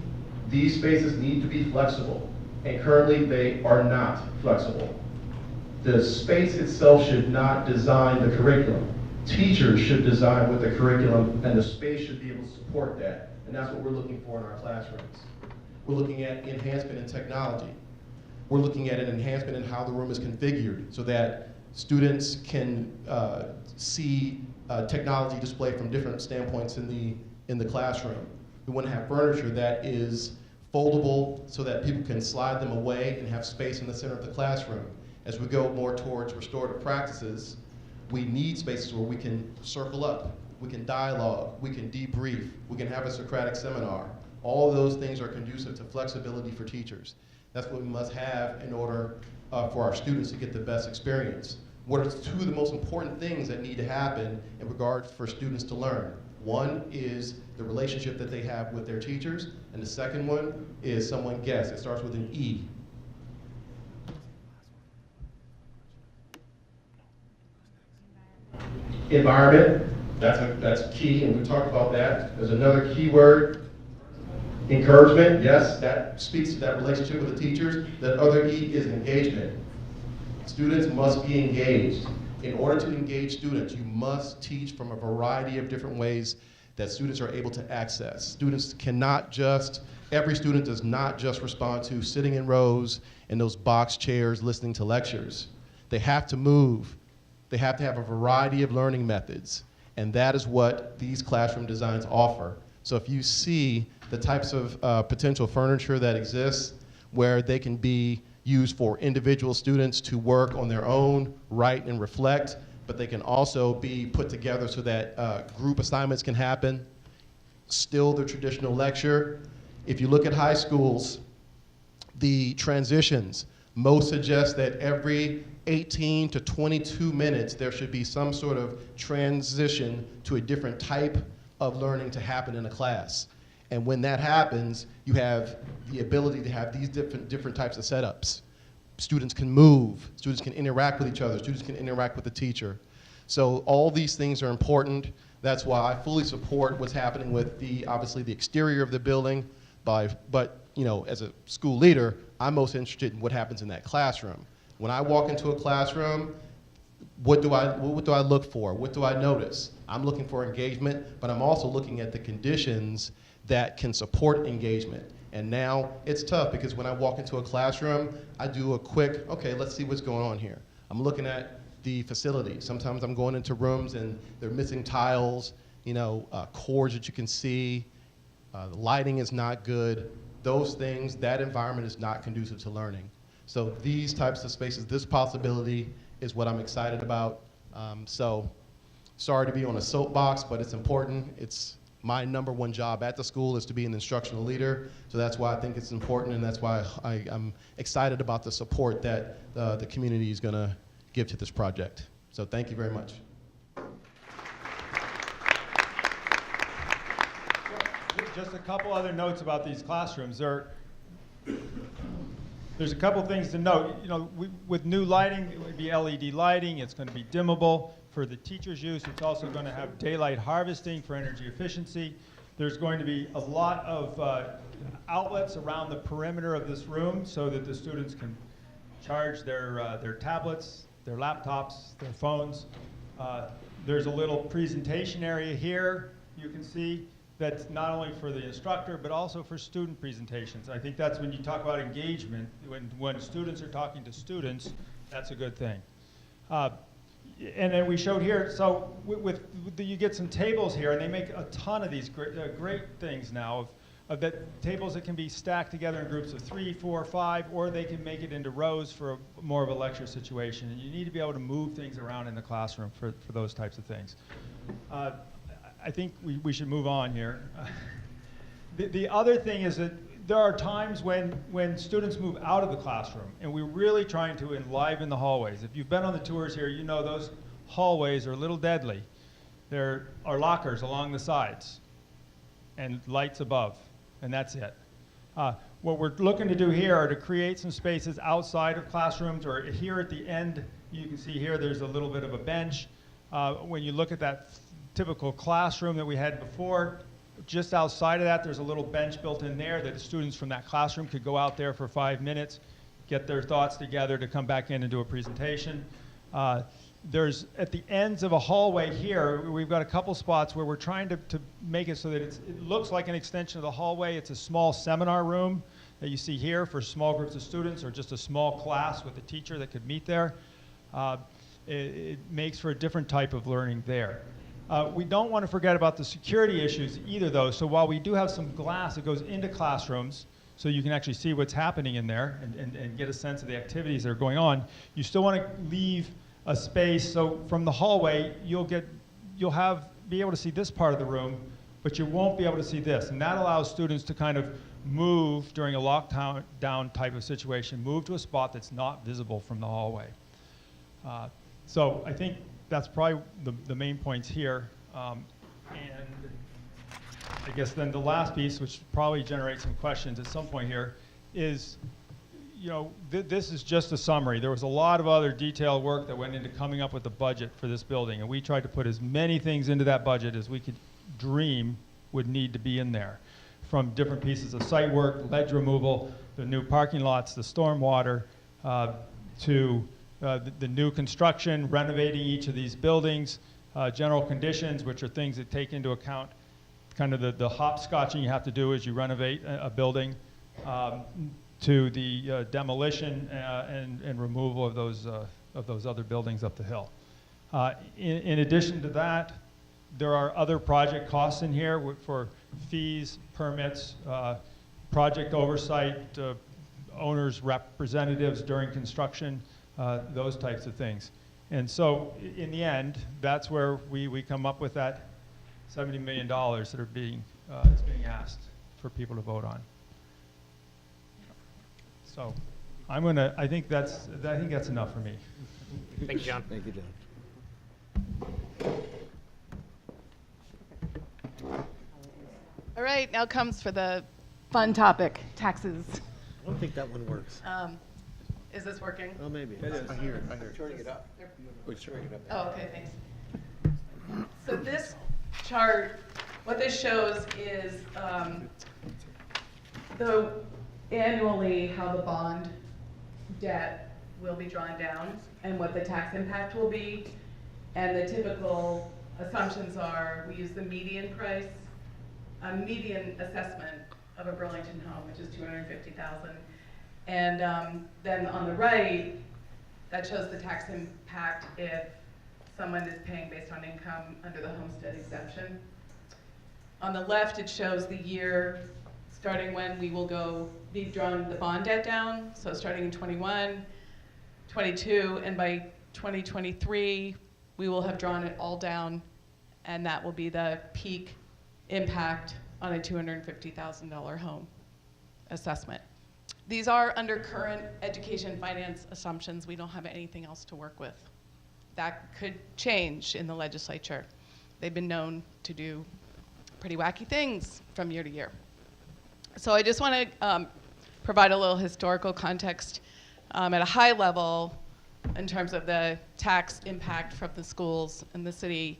These spaces need to be flexible, and currently they are not flexible. The space itself should not design the curriculum. Teachers should design with the curriculum, and the space should be able to support that, and that's what we're looking for in our classrooms. We're looking at enhancement in technology. We're looking at an enhancement in how the room is configured so that Students can see technology displayed from different standpoints in the classroom. We want to have furniture that is foldable so that people can slide them away and have space in the center of the classroom. As we go more towards restorative practices, we need spaces where we can circle up, we can dialogue, we can debrief, we can have a Socratic seminar. All of those things are conducive to flexibility for teachers. That's what we must have in order for our students to get the best experience. What are two of the most important things that need to happen in regard for students to learn? One is the relationship that they have with their teachers, and the second one is someone guessed. It starts with an E. Environment, that's key, and we talked about that. There's another key word, encouragement. Yes, that speaks to that relationship with the teachers. That other E is engagement. Students must be engaged. In order to engage students, you must teach from a variety of different ways that students are able to access. Students cannot just, every student does not just respond to sitting in rows in those box chairs listening to lectures. They have to move. They have to have a variety of learning methods, and that is what these classroom designs offer. So if you see the types of potential furniture that exists where they can be used for individual students to work on their own, write and reflect, but they can also be put together so that group assignments can happen. Still the traditional lecture. If you look at high schools, the transitions, most suggest that every 18 to 22 minutes there should be some sort of transition to a different type of learning to happen in a class. And when that happens, you have the ability to have these different types of setups. Students can move, students can interact with each other, students can interact with the teacher. So all these things are important. That's why I fully support what's happening with obviously the exterior of the building, but you know, as a school leader, I'm most interested in what happens in that classroom. When I walk into a classroom, what do I look for? What do I notice? I'm looking for engagement, but I'm also looking at the conditions that can support engagement. And now it's tough because when I walk into a classroom, I do a quick, okay, let's see what's going on here. I'm looking at the facility. Sometimes I'm going into rooms and they're missing tiles, you know, cords that you can see. The lighting is not good. Those things, that environment is not conducive to learning. So these types of spaces, this possibility is what I'm excited about. So sorry to be on a soapbox, but it's important. It's my #1 job at the school is to be an instructional leader. So that's why I think it's important, and that's why I'm excited about the support that the community is going to give to this project. So thank you very much. Just a couple other notes about these classrooms. There's a couple things to note. You know, with new lighting, it would be LED lighting. It's going to be dimmable for the teacher's use. It's also going to have daylight harvesting for energy efficiency. There's going to be a lot of outlets around the perimeter of this room so that the students can charge their tablets, their laptops, their phones. There's a little presentation area here you can see that's not only for the instructor but also for student presentations. I think that's when you talk about engagement, when students are talking to students, that's a good thing. And then we showed here, so you get some tables here, and they make a ton of these great things now of that tables that can be stacked together in groups of 3, 4, 5, or they can make it into rows for more of a lecture situation. And you need to be able to move things around in the classroom for those types of things. I think we should move on here. The other thing is that there are times when students move out of the classroom, and we're really trying to enliven the hallways. If you've been on the tours here, you know those hallways are a little deadly. There are lockers along the sides and lights above, and that's it. What we're looking to do here are to create some spaces outside of classrooms, or here at the end, you can see here there's a little bit of a bench. When you look at that typical classroom that we had before, just outside of that, there's a little bench built in there that the students from that classroom could go out there for 5 minutes, get their thoughts together to come back in and do a presentation. There's, at the ends of a hallway here, we've got a couple spots where we're trying to make it so that it looks like an extension of the hallway. It's a small seminar room that you see here for small groups of students, or just a small class with a teacher that could meet there. it makes for a different type of learning there. We don't want to forget about the security issues either, though. So while we do have some glass that goes into classrooms, so you can actually see what's happening in there and get a sense of the activities that are going on, you still want to leave a space. So from the hallway, you'll be able to see this part of the room, but you won't be able to see this. And that allows students to kind of move during a lockdown type of situation, move to a spot that's not visible from the hallway. So I think that's probably the main points here. And I guess then the last piece, which probably generates some questions at some point here, is, you know, this is just a summary. There was a lot of other detailed work that went into coming up with the budget for this building, and we tried to put as many things into that budget as we could dream would need to be in there, from different pieces of site work, ledge removal, the new parking lots, the stormwater, to the new construction, renovating each of these buildings, general conditions, which are things that take into account kind of the hopscotching you have to do as you renovate a building, to the demolition and removal of those other buildings up the hill. In addition to that, there are other project costs in here for fees, permits, project oversight, owners' representatives during construction, those types of things. And so in the end, that's where we come up with that $70 million that are being asked for people to vote on. So I think that's enough for me. Thank you, John. Thank you, John. All right, now comes for the fun topic, taxes. I don't think that one works. Is this working? Oh, maybe. I hear it. Turning it up. We're turning it up. Oh, okay, thanks. So this chart, what this shows is annually how the bond debt will be drawn down and what the tax impact will be. And the typical assumptions are we use the median price, median assessment of a Burlington home, which is $250,000. And then on the right, that shows the tax impact if someone is paying based on income under the homestead exemption. On the left, it shows the year starting when we will be drawing the bond debt down. So starting in 21, 22, and by 2023, we will have drawn it all down, and that will be the peak impact on a $250,000 home assessment. These are under current education finance assumptions. We don't have anything else to work with. That could change in the legislature. They've been known to do pretty wacky things from year to year. So I just want to provide a little historical context at a high level in terms of the tax impact from the schools and the city,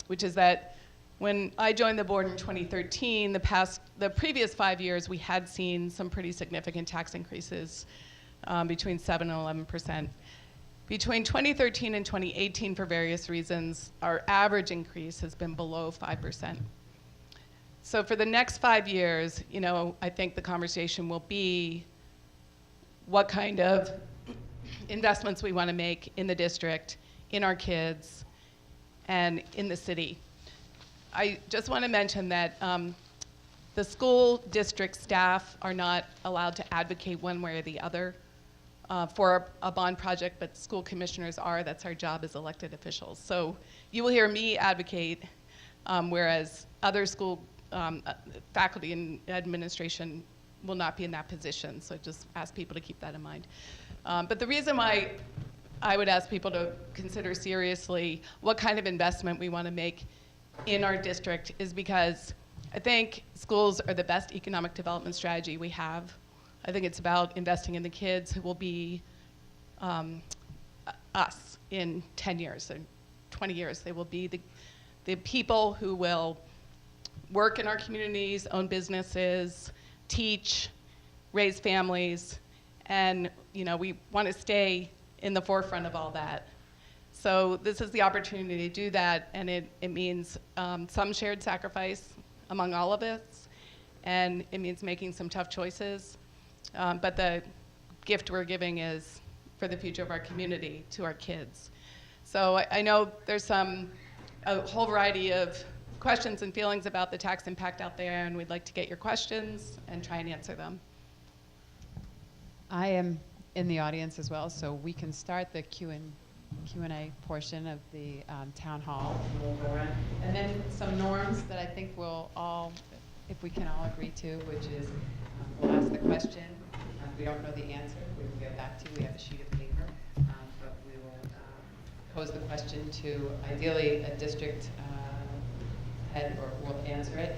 which is that when I joined the board in 2013, the previous 5 years, we had seen some pretty significant tax increases between 7 and 11%. Between 2013 and 2018, for various reasons, our average increase has been below 5%. So for the next 5 years, you know, I think the conversation will be what kind of investments we want to make in the district, in our kids, and in the city. I just want to mention that the school district staff are not allowed to advocate one way or the other for a bond project, but school commissioners are. That's our job as elected officials. So you will hear me advocate, whereas other school faculty and administration will not be in that position. So just ask people to keep that in mind. But the reason why I would ask people to consider seriously what kind of investment we want to make in our district is because I think schools are the best economic development strategy we have. I think it's about investing in the kids who will be us in 10 years or 20 years. They will be the people who will work in our communities, own businesses, teach, raise families, and you know, we want to stay in the forefront of all that. So this is the opportunity to do that, and it means some shared sacrifice among all of us, and it means making some tough choices. But the gift we're giving is for the future of our community to our kids. So I know there's a whole variety of questions and feelings about the tax impact out there, and we'd like to get your questions and try and answer them. I am in the audience as well, so we can start the Q&A portion of the town hall. And then some norms that I think we'll all, if we can all agree to, which is we'll ask the question. We don't know the answer. We will get back to you. We have a sheet of paper, but we will pose the question to ideally a district head, or will answer it.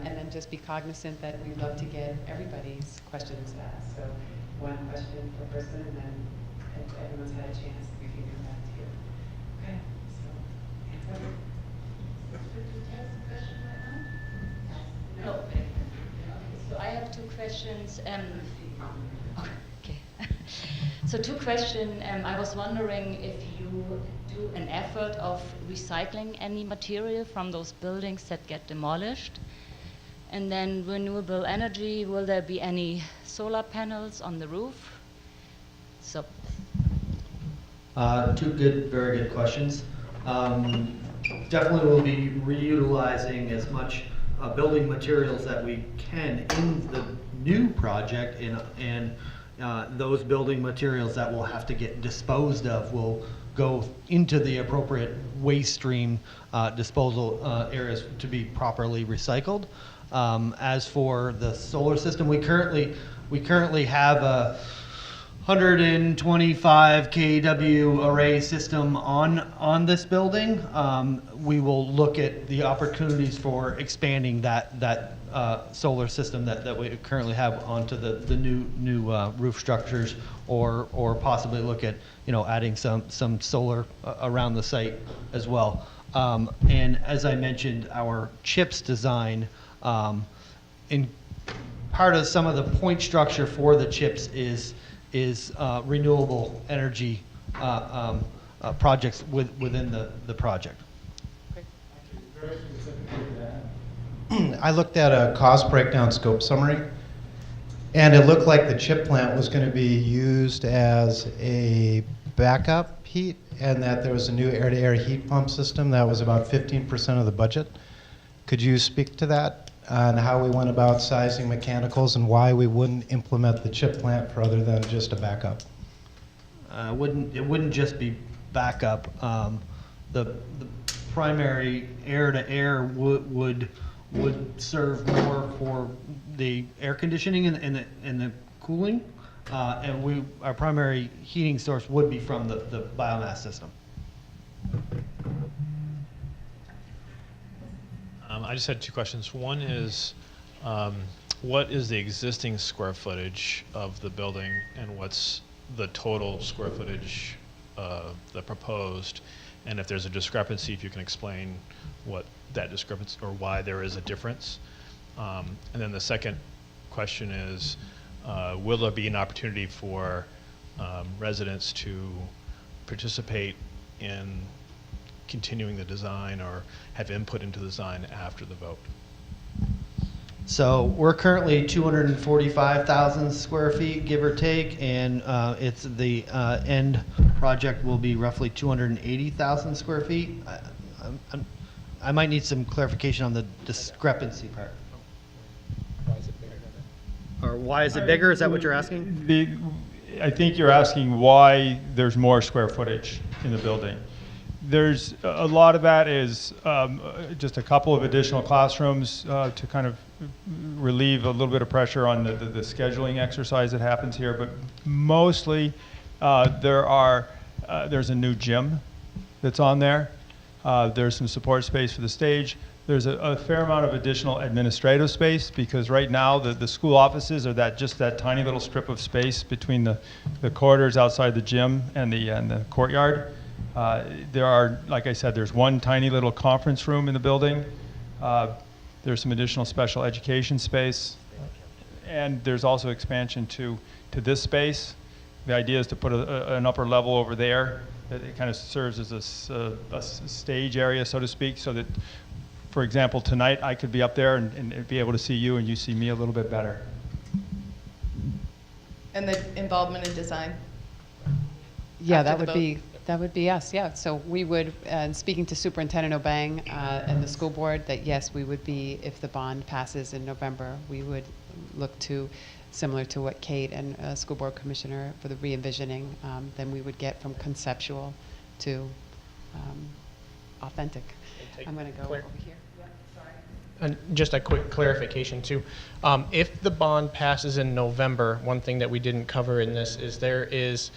And then just be cognizant that we'd love to get everybody's questions asked. So one question per person, and then if everyone's had a chance, we can come back to you. Okay, so answer. No. So I have two questions. Okay. So two questions. I was wondering if you do an effort of recycling any material from those buildings that get demolished. And then renewable energy, will there be any solar panels on the roof? So. Two very good questions. Definitely we'll be reutilizing as much building materials that we can in the new project, and those building materials that will have to get disposed of will go into the appropriate waste stream disposal areas to be properly recycled. As for the solar system, we currently have a 125 kW array system on this building. We will look at the opportunities for expanding that solar system that we currently have onto the new roof structures, or possibly look at adding some solar around the site as well. And as I mentioned, our chips design, in part of some of the point structure for the chips is renewable energy projects within the project. Very specifically to that. I looked at a cost breakdown scope summary, and it looked like the chip plant was going to be used as a backup heat, and that there was a new air-to-air heat pump system that was about 15% of the budget. Could you speak to that, on how we went about sizing mechanicals and why we wouldn't implement the chip plant for other than just a backup? It wouldn't just be backup. The primary air-to-air would serve more for the air conditioning and the cooling, and our primary heating source would be from the biomass system. I just had two questions. One is, what is the existing square footage of the building, and what's the total square footage of the proposed? And if there's a discrepancy, if you can explain what that discrepancy, or why there is a difference. And then the second question is, will there be an opportunity for residents to participate in continuing the design or have input into the design after the vote? So we're currently 245,000 square feet, give or take, and it's the end project will be roughly 280,000 square feet. I might need some clarification on the discrepancy part. Why is it bigger than that? Or why is it bigger? Is that what you're asking? I think you're asking why there's more square footage in the building. There's a lot of that is just a couple of additional classrooms to kind of relieve a little bit of pressure on the scheduling exercise that happens here. But mostly there's a new gym that's on there. There's some support space for the stage. There's a fair amount of additional administrative space, because right now the school offices are just that tiny little strip of space between the corridors outside the gym and the courtyard. There are, like I said, there's one tiny little conference room in the building. There's some additional special education space. And there's also expansion to this space. The idea is to put an upper level over there. It kind of serves as a stage area, so to speak, so that, for example, tonight I could be up there and be able to see you, and you see me a little bit better. And the involvement in design? Yeah, after that the would vote? be us, yeah. So we would, speaking to Superintendent Obang and the school board, that yes, we would be, if the bond passes in November, we would look to, similar to what Kate and School Board Commissioner for the re-envisioning, then we would get from conceptual to authentic. I'm going to go over here. And just a quick clarification too. If the bond passes in November, one thing that we didn't cover in this is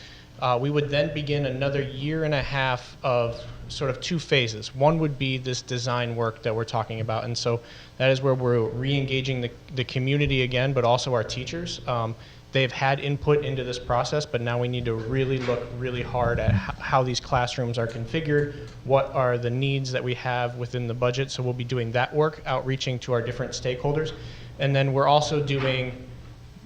we would then begin another 1.5 years of sort of 2 phases. One would be this design work that we're talking about, and so that is where we're re-engaging the community again, but also our teachers. They've had input into this process, but now we need to really look really hard at how these classrooms are configured, what are the needs that we have within the budget. So we'll be doing that work, outreaching to our different stakeholders. And then we're also doing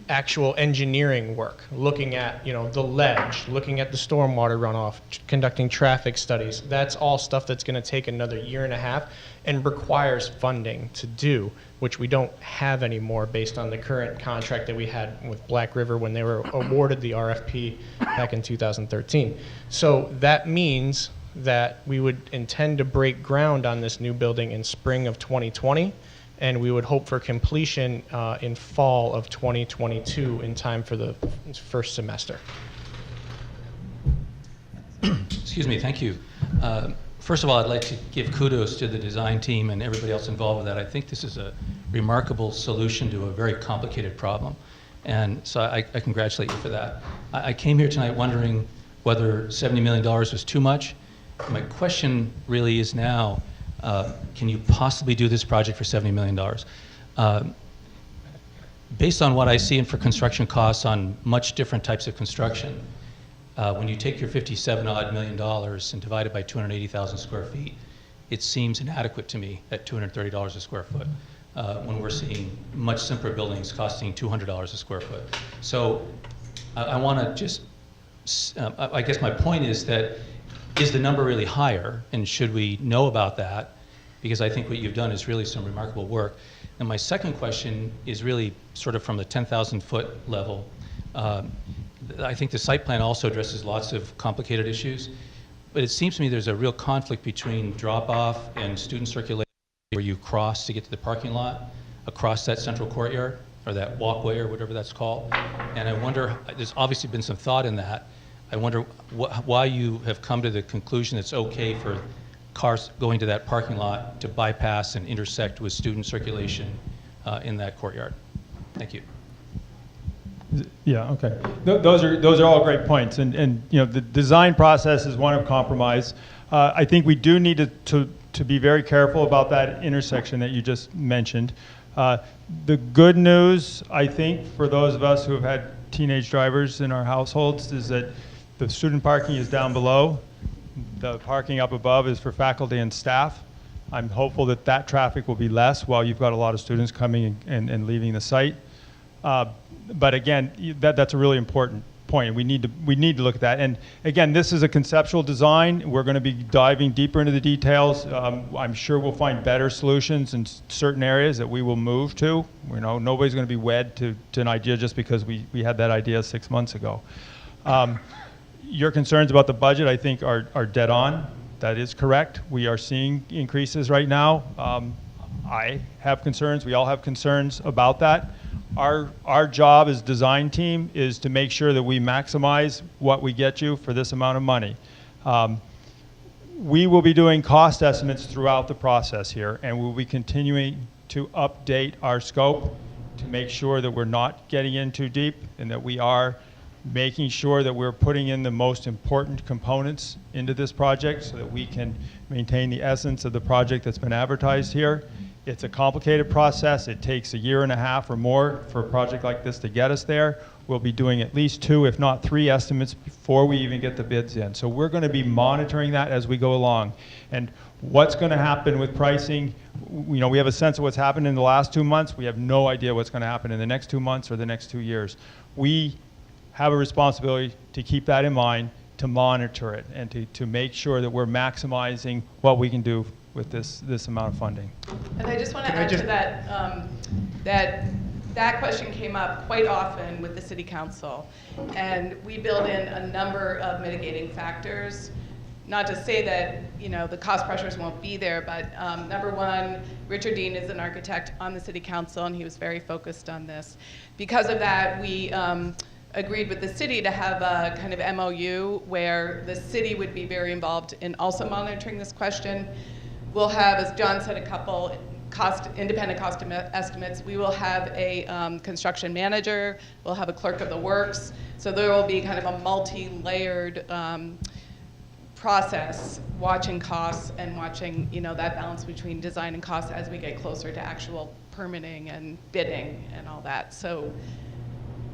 actual engineering work, looking at, you know, the ledge, looking at the stormwater runoff, conducting traffic studies. That's all stuff that's going to take another 1.5 years and requires funding to do, which we don't have anymore based on the current contract that we had with Black River when they were awarded the RFP back in 2013. So that means that we would intend to break ground on this new building in spring of 2020, and we would hope for completion in fall of 2022 in time for the first semester. Excuse me, thank you. First of all, I'd like to give kudos to the design team and everybody else involved with that. I think this is a remarkable solution to a very complicated problem. And so I congratulate you for that. I came here tonight wondering whether $70 million was too much. My question really is now, can you possibly do this project for $70 million? Based on what I see for construction costs on much different types of construction, when you take your $57-odd million and divide it by 280,000 square feet, it seems inadequate to me at $230 a square foot, when we're seeing much simpler buildings costing $200 a square foot. So I want to just, I guess my point is that, is the number really higher, and should we know about that? Because I think what you've done is really some remarkable work. And my second question is really sort of from the 10,000 foot level. I think the site plan also addresses lots of complicated issues, but it seems to me there's a real conflict between drop-off and student circulation, where you cross to get to the parking lot, across that central courtyard, or that walkway, or whatever that's called. And I wonder, there's obviously been some thought in that. I wonder why you have come to the conclusion it's okay for cars going to that parking lot to bypass and intersect with student circulation in that courtyard. Thank you. Yeah, okay. Those are all great points, and you know, the design process is one of compromise. I think we do need to be very careful about that intersection that you just mentioned. The good news, I think, for those of us who have had teenage drivers in our households is that the student parking is down below. The parking up above is for faculty and staff. I'm hopeful that that traffic will be less while you've got a lot of students coming and leaving the site. But again, that's a really important point. We need to look at that. And again, this is a conceptual design. We're going to be diving deeper into the details. I'm sure we'll find better solutions in certain areas that we will move to. You know, nobody's going to be wed to an idea just because we had that idea 6 months ago. Your concerns about the budget, I think, are dead on. That is correct. We are seeing increases right now. I have concerns. We all have concerns about that. Our job as design team is to make sure that we maximize what we get you for this amount of money. We will be doing cost estimates throughout the process here, and we'll be continuing to update our scope to make sure that we're not getting in too deep and that we are making sure that we're putting in the most important components into this project so that we can maintain the essence of the project that's been advertised here. It's a complicated process. It takes 1.5 years or more for a project like this to get us there. We'll be doing at least 2, if not 3 estimates before we even get the bids in. So we're going to be monitoring that as we go along. And what's going to happen with pricing, you know, we have a sense of what's happened in the last 2 months. We have no idea what's going to happen in the next 2 months or the next 2 years. We have a responsibility to keep that in mind, to monitor it, and to make sure that we're maximizing what we can do with this amount of funding. And I just want to add to that, that that question came up quite often with the city council. And we build in a number of mitigating factors. Not to say that, you know, the cost pressures won't be there, but number one, Richard Dean is an architect on the city council, and he was very focused on this. Because of that, we agreed with the city to have a kind of MOU where the city would be very involved in also monitoring this question. We'll have, as John said, a couple independent cost estimates. We will have a construction manager. We'll have a clerk of the works. So there will be kind of a multi-layered process, watching costs and watching, you know, that balance between design and cost as we get closer to actual permitting and bidding and all that. So,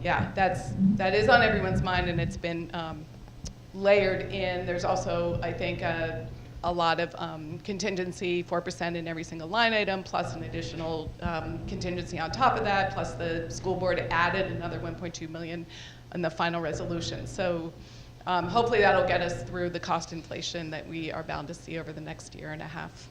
yeah, that is on everyone's mind, and it's been layered in. There's also, I think, a lot of contingency, 4% in every single line item, plus an additional contingency on top of that, plus the school board added another 1.2 million in the final resolution. So hopefully that'll get us through the cost inflation that we are bound to see over the next year and a half.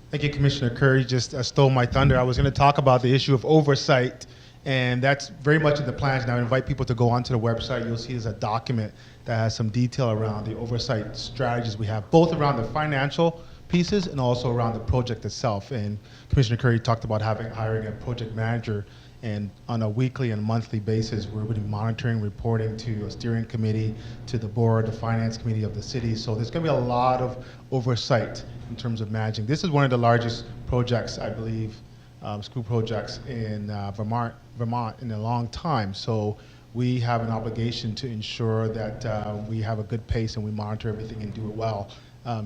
Thank you, Commissioner Curry. Just stole my thunder. I was going to talk about the issue of oversight, and that's very much in the plans now. I invite people to go onto the website. You'll see there's a document that has some detail around the oversight strategies we have, both around the financial pieces and also around the project itself. And Commissioner Curry talked about hiring a project manager, and on a weekly and monthly basis, we're going to be monitoring, reporting to a steering committee, to the board, the finance committee of the city. So there's going to be a lot of oversight in terms of managing. This is one of the largest projects, I believe, school projects in Vermont in a long time. So we have an obligation to ensure that we have a good pace and we monitor everything and do it well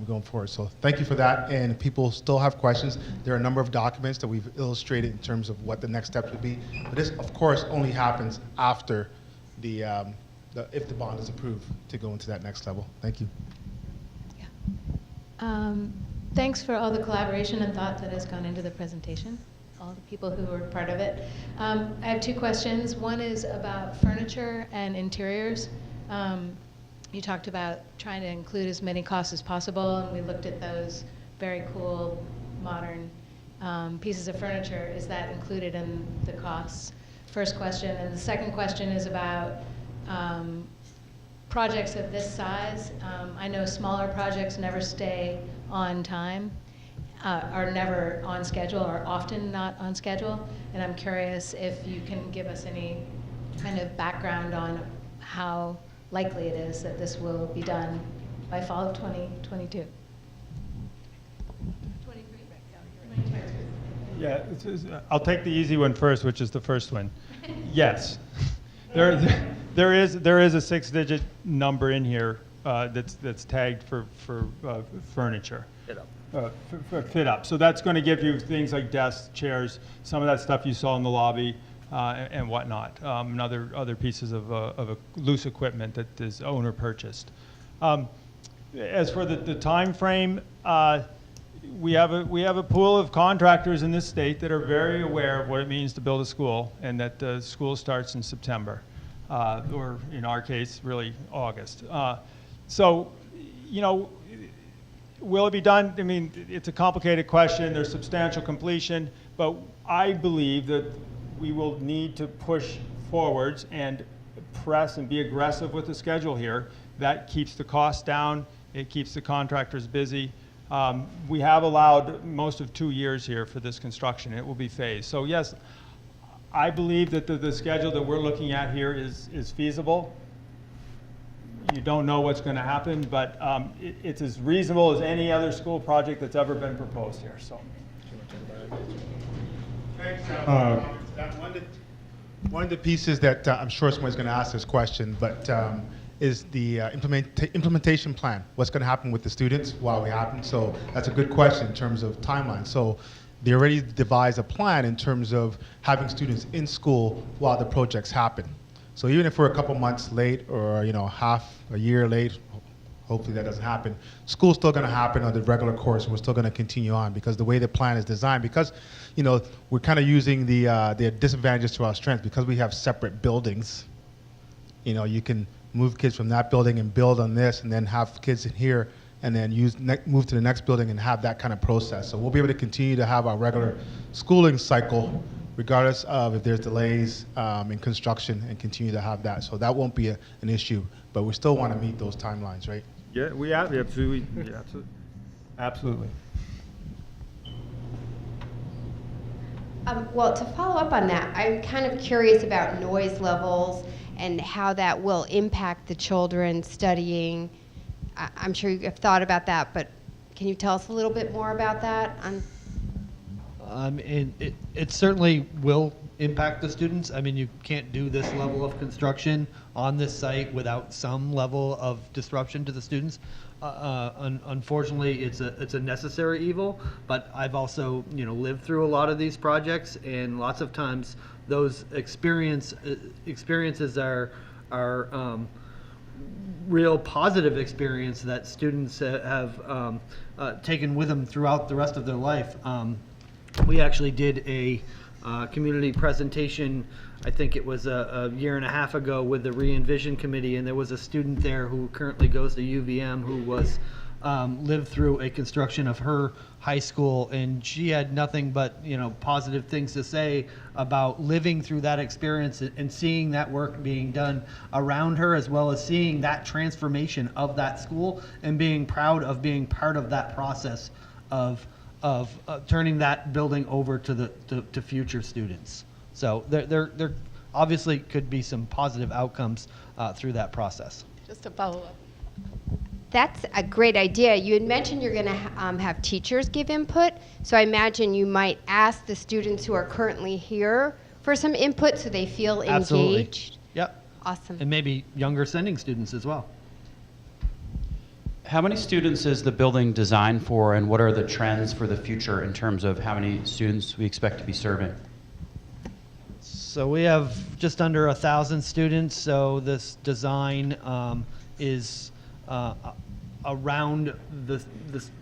going forward. So thank you for that. And if people still have questions, there are a number of documents that we've illustrated in terms of what the next steps would be. But this, of course, only happens after if the bond is approved to go into that next level. Thank you. Thanks for all the collaboration and thought that has gone into the presentation, all the people who were part of it. I have two questions. One is about furniture and interiors. You talked about trying to include as many costs as possible, and we looked at those very cool, modern pieces of furniture. Is that included in the costs? First question. And the second question is about projects of this size. I know smaller projects never stay on time, are never on schedule, or often not on schedule. And I'm curious if you can give us any kind of background on how likely it is that this will be done by fall of 2022. Yeah, I'll take the easy one first, which is the first one. Yes, there is a 6-digit number in here that's tagged for furniture. Fit up. For fit up. So that's going to give you things like desks, chairs, some of that stuff you saw in the lobby, and whatnot, and other pieces of loose equipment that is owner purchased. As for the time frame, we have a pool of contractors in this state that are very aware of what it means to build a school, and that the school starts in September, or in our case, really August. So, you know, will it be done? I mean, it's a complicated question. There's substantial completion, but I believe that we will need to push forwards and press and be aggressive with the schedule here. That keeps the costs down. It keeps the contractors busy. We have allowed most of 2 years here for this construction. It will be phased. So yes, I believe that the schedule that we're looking at here is feasible. You don't know what's going to happen, but it's as reasonable as any other school project that's ever been proposed here. So. Thanks. One of the pieces that I'm sure someone's going to ask this question, but is the implementation plan. What's going to happen with the students while we happen? So that's a good question in terms of timeline. So they already devised a plan in terms of having students in school while the projects happen. So even if we're a couple months late, or half a year late, hopefully that doesn't happen, school's still going to happen on the regular course, and we're still going to continue on because the way the plan is designed, because we're kind of using the disadvantages to our strength because we have separate buildings. You can move kids from that building and build on this, and then have kids in here, and then move to the next building and have that kind of process. So we'll be able to continue to have our regular schooling cycle regardless of if there's delays in construction, and continue to have that. So that won't be an issue, but we still want to meet those timelines, right? Yeah, we absolutely, absolutely. Well, to follow up on that, I'm kind of curious about noise levels and how that will impact the children studying. I'm sure you have thought about that, but can you tell us a little bit more about that? And it certainly will impact the students. I mean, you can't do this level of construction on this site without some level of disruption to the students. Unfortunately, it's a necessary evil, but I've also lived through a lot of these projects, and lots of times those experiences are real positive experience that students have taken with them throughout the rest of their life. We actually did a community presentation, I think it was a year and a half ago, with the ReEnvision committee, and there was a student there who currently goes to UVM who was lived through a construction of her high school, and she had nothing but positive things to say about living through that experience and seeing that work being done around her, as well as seeing that transformation of that school and being proud of being part of that process of turning that building over to future students. So there obviously could be some positive outcomes through that process. Just to follow up. That's a great idea. You had mentioned you're going to have teachers give input, so I imagine you might ask the students who are currently here for some input so they feel Absolutely. engaged. Yep. Awesome. And maybe younger sending students as well. How many students is the building designed for, and what are the trends for the future in terms of how many students we expect to be serving? So we have just under 1,000 students, so this design is around the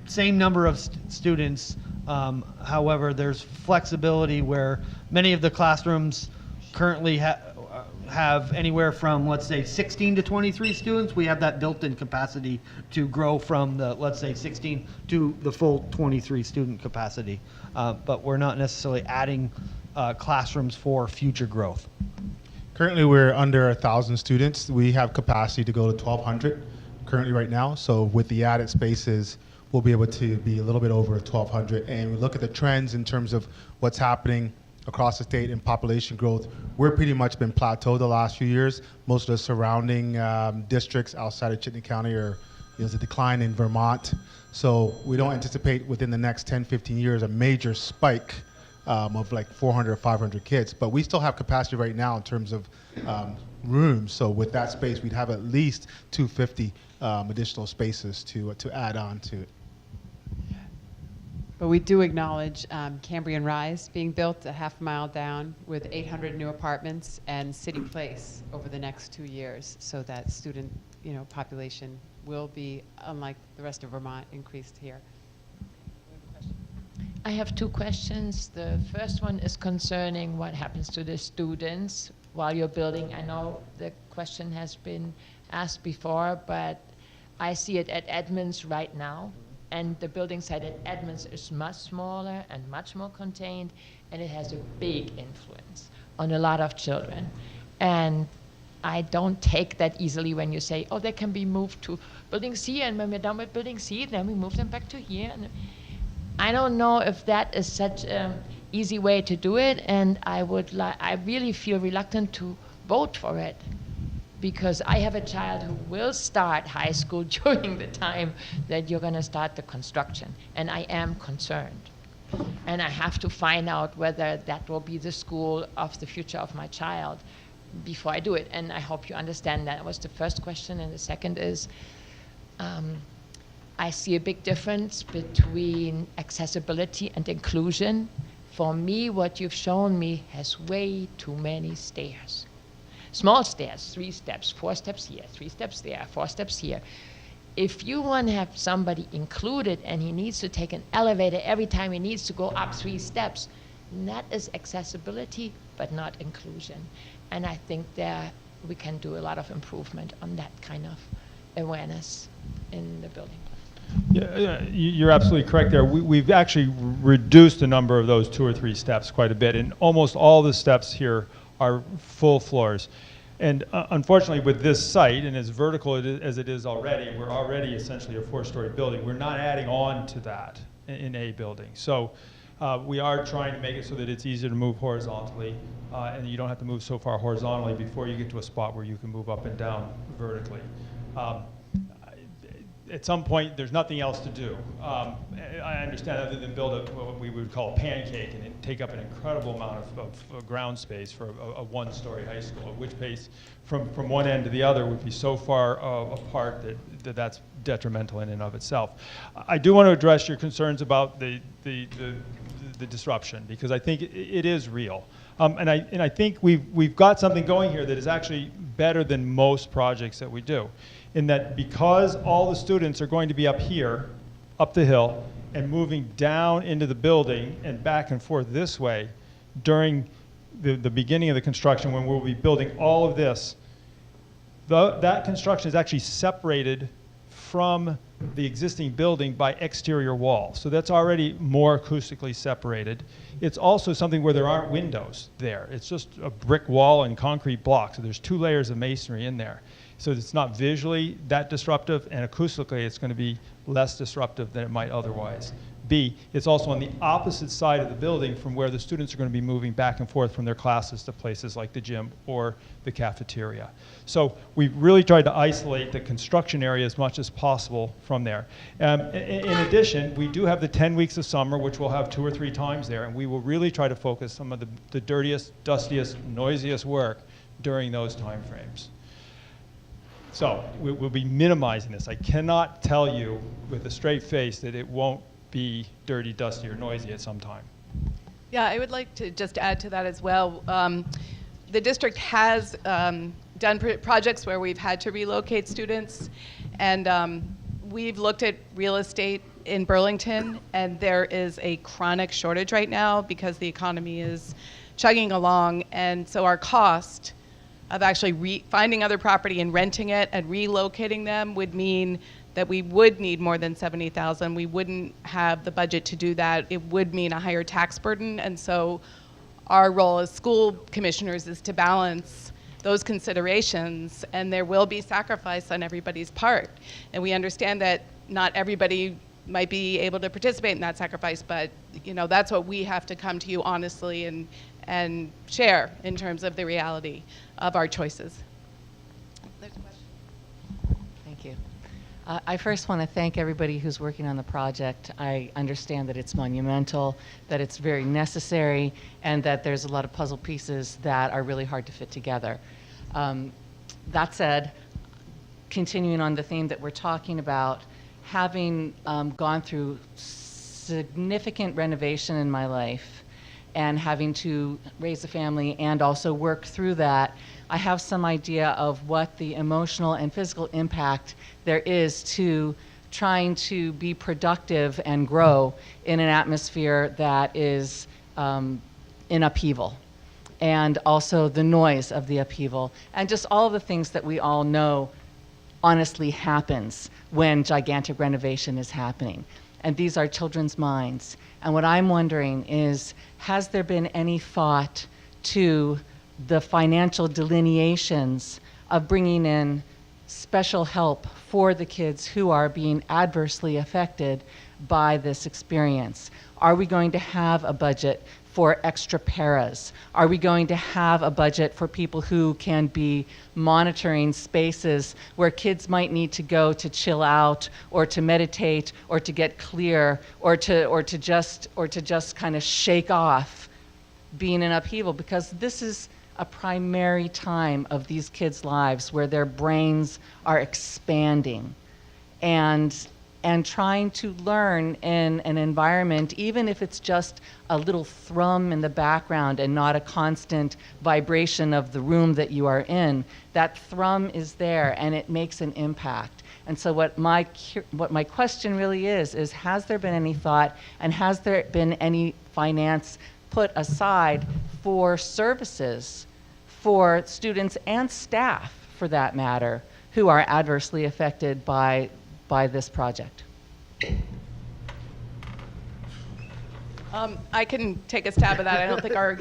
same number of students. However, there's flexibility where many of the classrooms currently have anywhere from, let's say, 16 to 23 students. We have that built-in capacity to grow from the, let's say, 16 to the full 23 student capacity. But we're not necessarily adding classrooms for future growth. Currently, we're under 1,000 students. We have capacity to go to 1,200 currently right now. So with the added spaces, we'll be able to be a little bit over 1,200. And we look at the trends in terms of what's happening across the state in population growth. We're pretty much been plateaued the last few years. Most of the surrounding districts outside of Chittenden County there's a decline in Vermont. So we don't anticipate within the next 10, 15 years a major spike of like 400 or 500 kids. But we still have capacity right now in terms of rooms. So with that space, we'd have at least 250 additional spaces to add on to it. But we do acknowledge Cambrian Rise being built a half mile down with 800 new apartments, and City Place over the next 2 years, so that student population will be, unlike the rest of Vermont, increased here. I have two questions. The first one is concerning what happens to the students while you're building. I know the question has been asked before, but I see it at Edmonds right now. And the building site at Edmonds is much smaller and much more contained, and it has a big influence on a lot of children. And I don't take that easily when you say, oh, they can be moved to building C, and when we're done with building C, then we move them back to here. And I don't know if that is such an easy way to do it, and I really feel reluctant to vote for it, because I have a child who will start high school during the time that you're going to start the construction, and I am concerned. And I have to find out whether that will be the school of the future of my child before I do it, and I hope you understand that. That was the first question, and the second is, I see a big difference between accessibility and inclusion. For me, what you've shown me has way too many stairs. Small stairs, 3 steps, 4 steps here, 3 steps there, 4 steps here. If you want to have somebody included and he needs to take an elevator every time he needs to go up 3 steps, that is accessibility, but not inclusion. And I think there we can do a lot of improvement on that kind of awareness in the building. Yeah, you're absolutely correct there. We've actually reduced the number of those 2 or 3 steps quite a bit, and almost all the steps here are full floors. And unfortunately, with this site, and as vertical as it is already, we're already essentially a 4-story building. We're not adding on to that in a building. So we are trying to make it so that it's easier to move horizontally, and you don't have to move so far horizontally before you get to a spot where you can move up and down vertically. At some point, there's nothing else to do. I understand, other than build what we would call a pancake and take up an incredible amount of ground space for a 1-story high school, at which pace from one end to the other would be so far apart that's detrimental in and of itself. I do want to address your concerns about the disruption, because I think it is real. And I think we've got something going here that is actually better than most projects that we do, in that because all the students are going to be up here, up the hill, and moving down into the building and back and forth this way during the beginning of the construction, when we'll be building all of this, that construction is actually separated from the existing building by exterior walls. So that's already more acoustically separated. It's also something where there aren't windows there. It's just a brick wall and concrete blocks. So there's 2 layers of masonry in there. So it's not visually that disruptive, and acoustically it's going to be less disruptive than it might otherwise be. It's also on the opposite side of the building from where the students are going to be moving back and forth from their classes to places like the gym or the cafeteria. So we've really tried to isolate the construction area as much as possible from there. In addition, we do have the 10 weeks of summer, which we'll have 2 or 3 times there, and we will really try to focus some of the dirtiest, dustiest, noisiest work during those time frames. So we'll be minimizing this. I cannot tell you with a straight face that it won't be dirty, dusty, or noisy at some time. Yeah, I would like to just add to that as well. The district has done projects where we've had to relocate students, and we've looked at real estate in Burlington, and there is a chronic shortage right now because the economy is chugging along, and so our cost of actually finding other property and renting it and relocating them would mean that we would need more than $70,000. We wouldn't have the budget to do that. It would mean a higher tax burden, and so our role as school commissioners is to balance those considerations, and there will be sacrifice on everybody's part. And we understand that not everybody might be able to participate in that sacrifice, but that's what we have to come to you honestly and share in terms of the reality of our choices. There's a question. Thank you. I first want to thank everybody who's working on the project. I understand that it's monumental, that it's very necessary, and that there's a lot of puzzle pieces that are really hard to fit together. That said, continuing on the theme that we're talking about, having gone through significant renovation in my life and having to raise a family and also work through that, I have some idea of what the emotional and physical impact there is to trying to be productive and grow in an atmosphere that is in upheaval, and also the noise of the upheaval, and just all of the things that we all know honestly happens when gigantic renovation is happening. And these are children's minds. And what I'm wondering is, has there been any thought to the financial delineations of bringing in special help for the kids who are being adversely affected by this experience? Are we going to have a budget for extra paras? Are we going to have a budget for people who can be monitoring spaces where kids might need to go to chill out or to meditate or to get clear or to just kind of shake off being in upheaval? Because this is a primary time of these kids' lives where their brains are expanding and trying to learn in an environment, even if it's just a little thrum in the background and not a constant vibration of the room that you are in, that thrum is there and it makes an impact. And so what my question really is has there been any thought, and has there been any finance put aside for services for students and staff, for that matter, who are adversely affected by this project? I can take a stab at that. I don't think our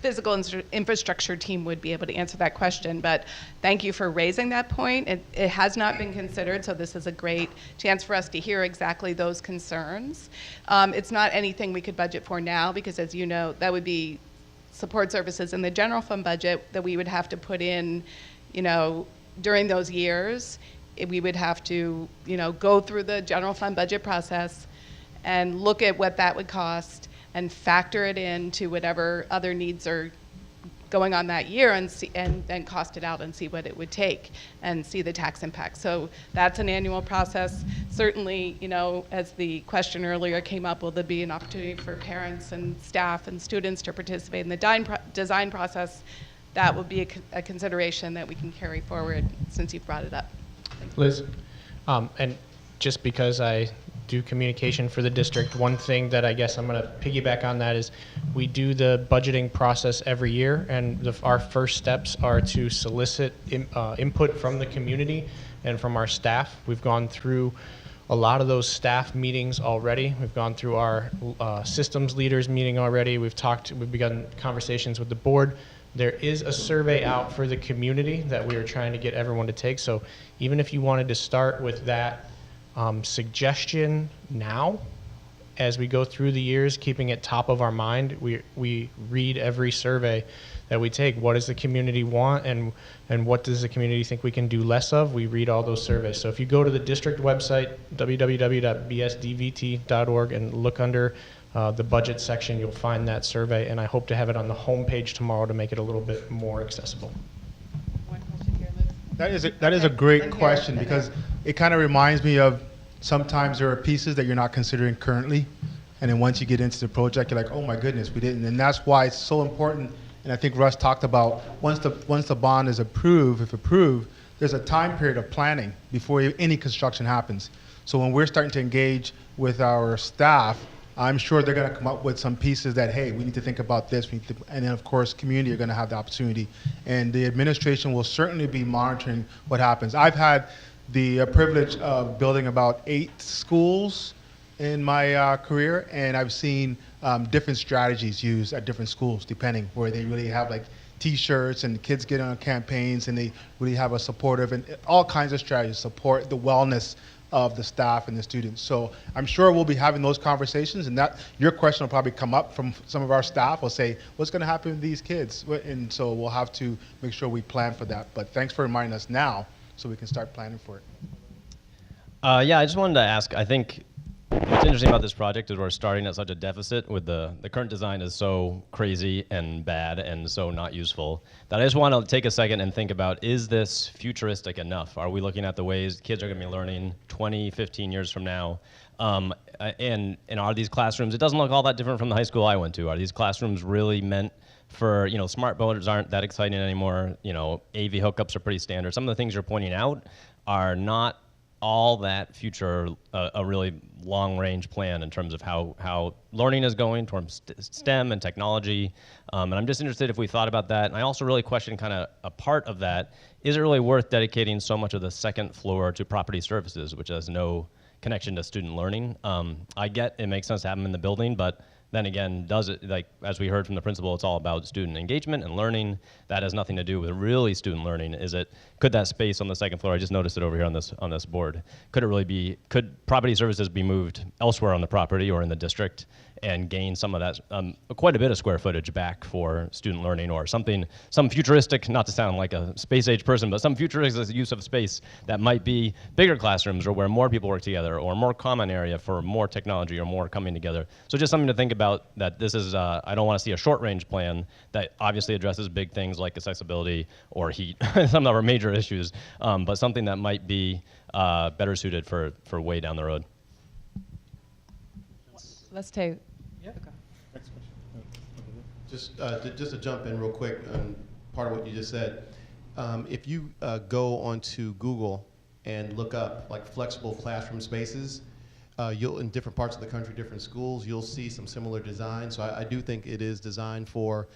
physical infrastructure team would be able to answer that question, but thank you for raising that point. It has not been considered, so this is a great chance for us to hear exactly those concerns. It's not anything we could budget for now because, as you know, that would be support services in the general fund budget that we would have to put in, during those years. We would have to, go through the general fund budget process and look at what that would cost and factor it into whatever other needs are going on that year and then cost it out and see what it would take and see the tax impact. So that's an annual process. Certainly, as the question earlier came up, will there be an opportunity for parents and staff and students to participate in the design process? That will be a consideration that we can carry forward since you've brought it up. Liz, and just because I do communication for the district, one thing that I guess I'm going to piggyback on that is we do the budgeting process every year, and our first steps are to solicit input from the community and from our staff. We've gone through a lot of those staff meetings already. We've gone through our systems leaders meeting already. We've begun conversations with the board. There is a survey out for the community that we are trying to get everyone to take. So even if you wanted to start with that suggestion now, as we go through the years, keeping it top of our mind, we read every survey that we take. What does the community want, and what does the community think we can do less of? We read all those surveys. So if you go to the district website, www.bsdvt.org, and look under the budget section, you'll find that survey, and I hope to have it on the homepage tomorrow to make it a little bit more accessible. One question here, Liz. That is a great question, because it kind of reminds me of sometimes there are pieces that you're not considering currently, and then once you get into the project, you're like, oh my goodness, we didn't. And that's why it's so important. And I think Russ talked about once the bond is approved, if approved, there's a time period of planning before any construction happens. So when we're starting to engage with our staff, I'm sure they're going to come up with some pieces that, hey, we need to think about this. And then, of course, community are going to have the opportunity. And the administration will certainly be monitoring what happens. I've had the privilege of building about 8 schools in my career, and I've seen different strategies used at different schools, depending, where they really have like T-shirts and kids get on campaigns, and they really have a supportive and all kinds of strategies support the wellness of the staff and the students. So I'm sure we'll be having those conversations, and that your question will probably come up from some of our staff. Will say, what's going to happen with these kids? And so we'll have to make sure we plan for that. But thanks for reminding us now, so we can start planning for it. Yeah, I just wanted to ask, I think what's interesting about this project is we're starting at such a deficit with the current design is so crazy and bad and so not useful that I just want to take a second and think about, is this futuristic enough? Are we looking at the ways kids are going to be learning 20, 15 years from now? And are these classrooms, it doesn't look all that different from the high school I went to. Are these classrooms really meant for, smart boards aren't that exciting anymore. AV hookups are pretty standard. Some of the things you're pointing out are not all that future, a really long-range plan in terms of how learning is going towards STEM and technology. And I'm just interested if we thought about that. And I also really question kind of a part of that, is it really worth dedicating so much of the second floor to property services, which has no connection to student learning? I get it makes sense to have them in the building, but then again, does it, like as we heard from the principal, it's all about student engagement and learning. That has nothing to do with really student learning. Could that space on the second floor, I just noticed it over here on this board, could property services be moved elsewhere on the property or in the district and gain some of that, quite a bit of square footage back for student learning, or some futuristic, not to sound like a space age person, but some futuristic use of space that might be bigger classrooms, or where more people work together, or more common area for more technology or more coming together. So just something to think about, that this is, I don't want to see a short range plan that obviously addresses big things like accessibility or heat, some of our major issues, but something that might be better suited for way down the road. Let's take. Just to jump in real quick on part of what you just said, if you go onto Google and look up like flexible classroom spaces, you'll, in different parts of the country, different schools, you'll see some similar design. So I do think it is designed for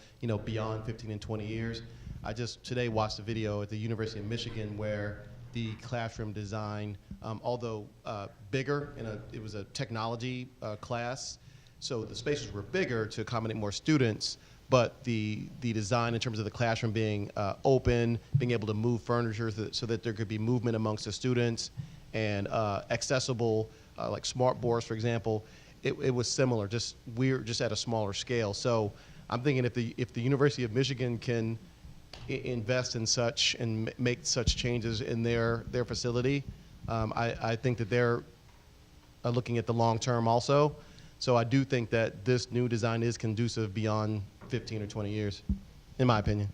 beyond 15 and 20 years. I just today watched a video at the University of Michigan where the classroom design, although bigger, it was a technology class, so the spaces were bigger to accommodate more students, but the design in terms of the classroom being open, being able to move furniture so that there could be movement amongst the students, and accessible, like smart boards, for example, it was similar, we're just at a smaller scale. So I'm thinking if the University of Michigan can invest in such and make such changes in their facility, I think that they're looking at the long term also. So I do think that this new design is conducive beyond 15 or 20 years, in my opinion.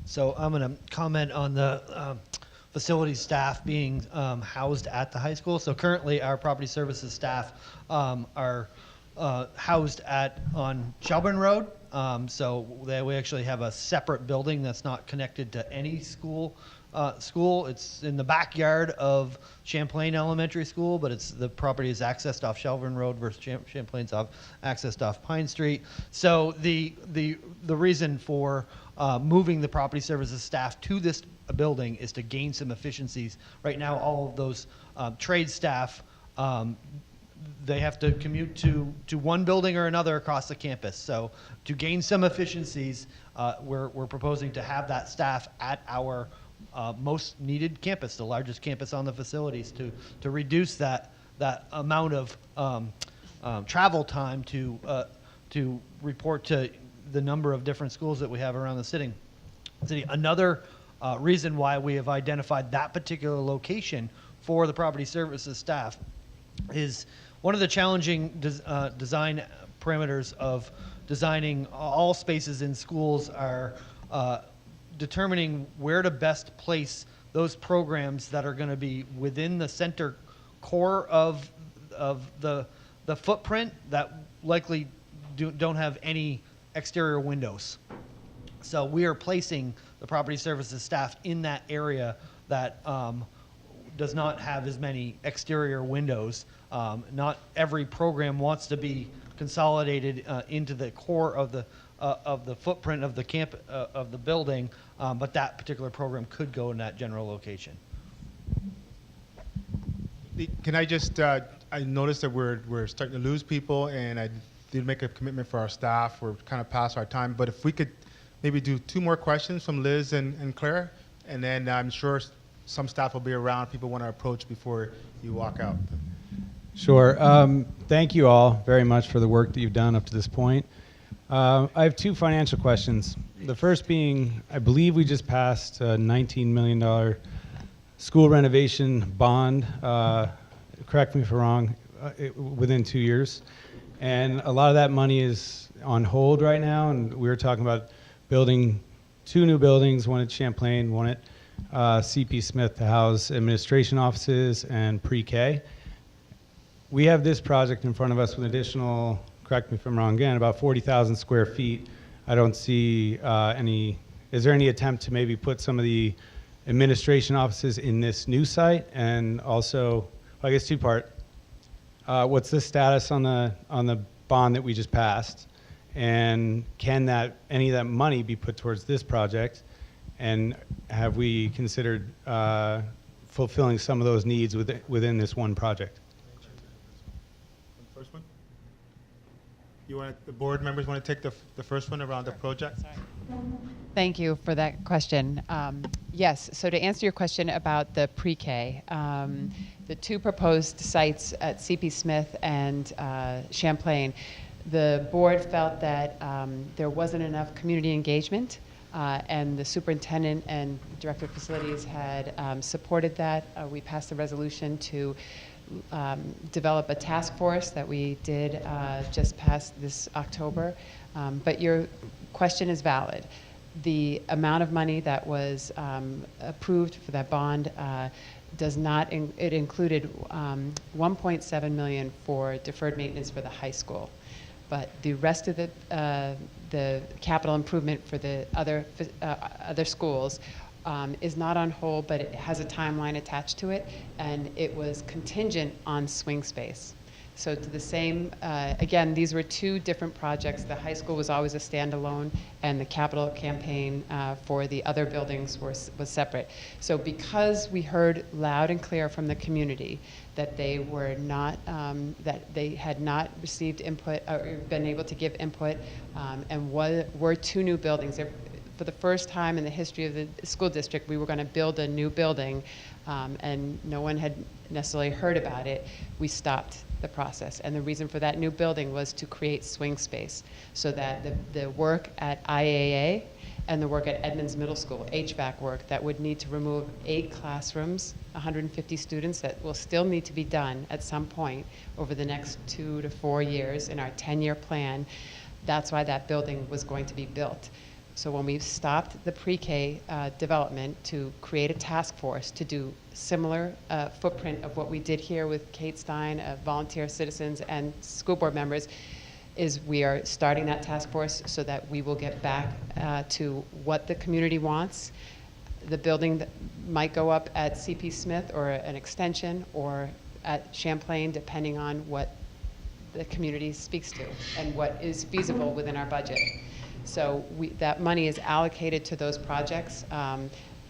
So I'm going to comment on the facilities staff being housed at the high school. So currently our property services staff are housed on Shelburne Road. So we actually have a separate building that's not connected to any school. It's in the backyard of Champlain Elementary School, but the property is accessed off Shelburne Road versus Champlain's accessed off Pine Street. So the reason for moving the property services staff to this building is to gain some efficiencies. Right now, all of those trade staff, they have to commute to one building or another across the campus. So to gain some efficiencies, we're proposing to have that staff at our most needed campus, the largest campus on the facilities, to reduce that amount of travel time to report to the number of different schools that we have around the city. Another reason why we have identified that particular location for the property services staff is one of the challenging design parameters of designing all spaces in schools are determining where to best place those programs that are going to be within the center core of the footprint that likely don't have any exterior windows. So we are placing the property services staff in that area that does not have as many exterior windows. Not every program wants to be consolidated into the core of the footprint of the of the building, but that particular program could go in that general location. Can I just, I noticed that we're starting to lose people, and I did make a commitment for our staff. We're kind of past our time, but if we could maybe do 2 more questions from Liz and Claire, and then I'm sure some staff will be around. People want to approach before you walk out. Sure. Thank you all very much for the work that you've done up to this point. I have 2 financial questions. The first being, I believe we just passed a $19 million school renovation bond, correct me if I'm wrong, within 2 years. And a lot of that money is on hold right now, and we were talking about building 2 new buildings, one at Champlain, one at CP Smith to house administration offices and pre-K. We have this project in front of us with additional, correct me if I'm wrong again, about 40,000 square feet. I don't see is there any attempt to maybe put some of the administration offices in this new site? And also, I guess 2-part, what's the status on the bond that we just passed? And can any of that money be put towards this project? And have we considered fulfilling some of those needs within this one project? First one? The board members want to take the first one around the project? Thank you for that question. Yes, so to answer your question about the pre-K, the 2 proposed sites at CP Smith and Champlain, the board felt that there wasn't enough community engagement, and the superintendent and director of facilities had supported that. We passed a resolution to develop a task force that we did just past this October. But your question is valid. The amount of money that was approved for that bond does not, it included $1.7 million for deferred maintenance for the high school. But the rest of the capital improvement for the other schools is not on hold, but it has a timeline attached to it, and it was contingent on swing space. So to the same, again, these were two different projects. The high school was always a standalone, and the capital campaign for the other buildings was separate. So because we heard loud and clear from the community that they were not, that they had not received input or been able to give input, and were two new buildings. For the first time in the history of the school district, we were going to build a new building, and no one had necessarily heard about it. We stopped the process, and the reason for that new building was to create swing space so that the work at IAA and the work at Edmonds Middle School, HVAC work, that would need to remove 8 classrooms, 150 students, that will still need to be done at some point over the next 2 to 4 years in our 10-year plan. That's why that building was going to be built. So when we stopped the pre-K development to create a task force to do similar footprint of what we did here with Kate Stein, volunteer citizens and school board members, is we are starting that task force so that we will get back to what the community wants. The building that might go up at CP Smith or an extension, or at Champlain, depending on what the community speaks to and what is feasible within our budget. So that money is allocated to those projects,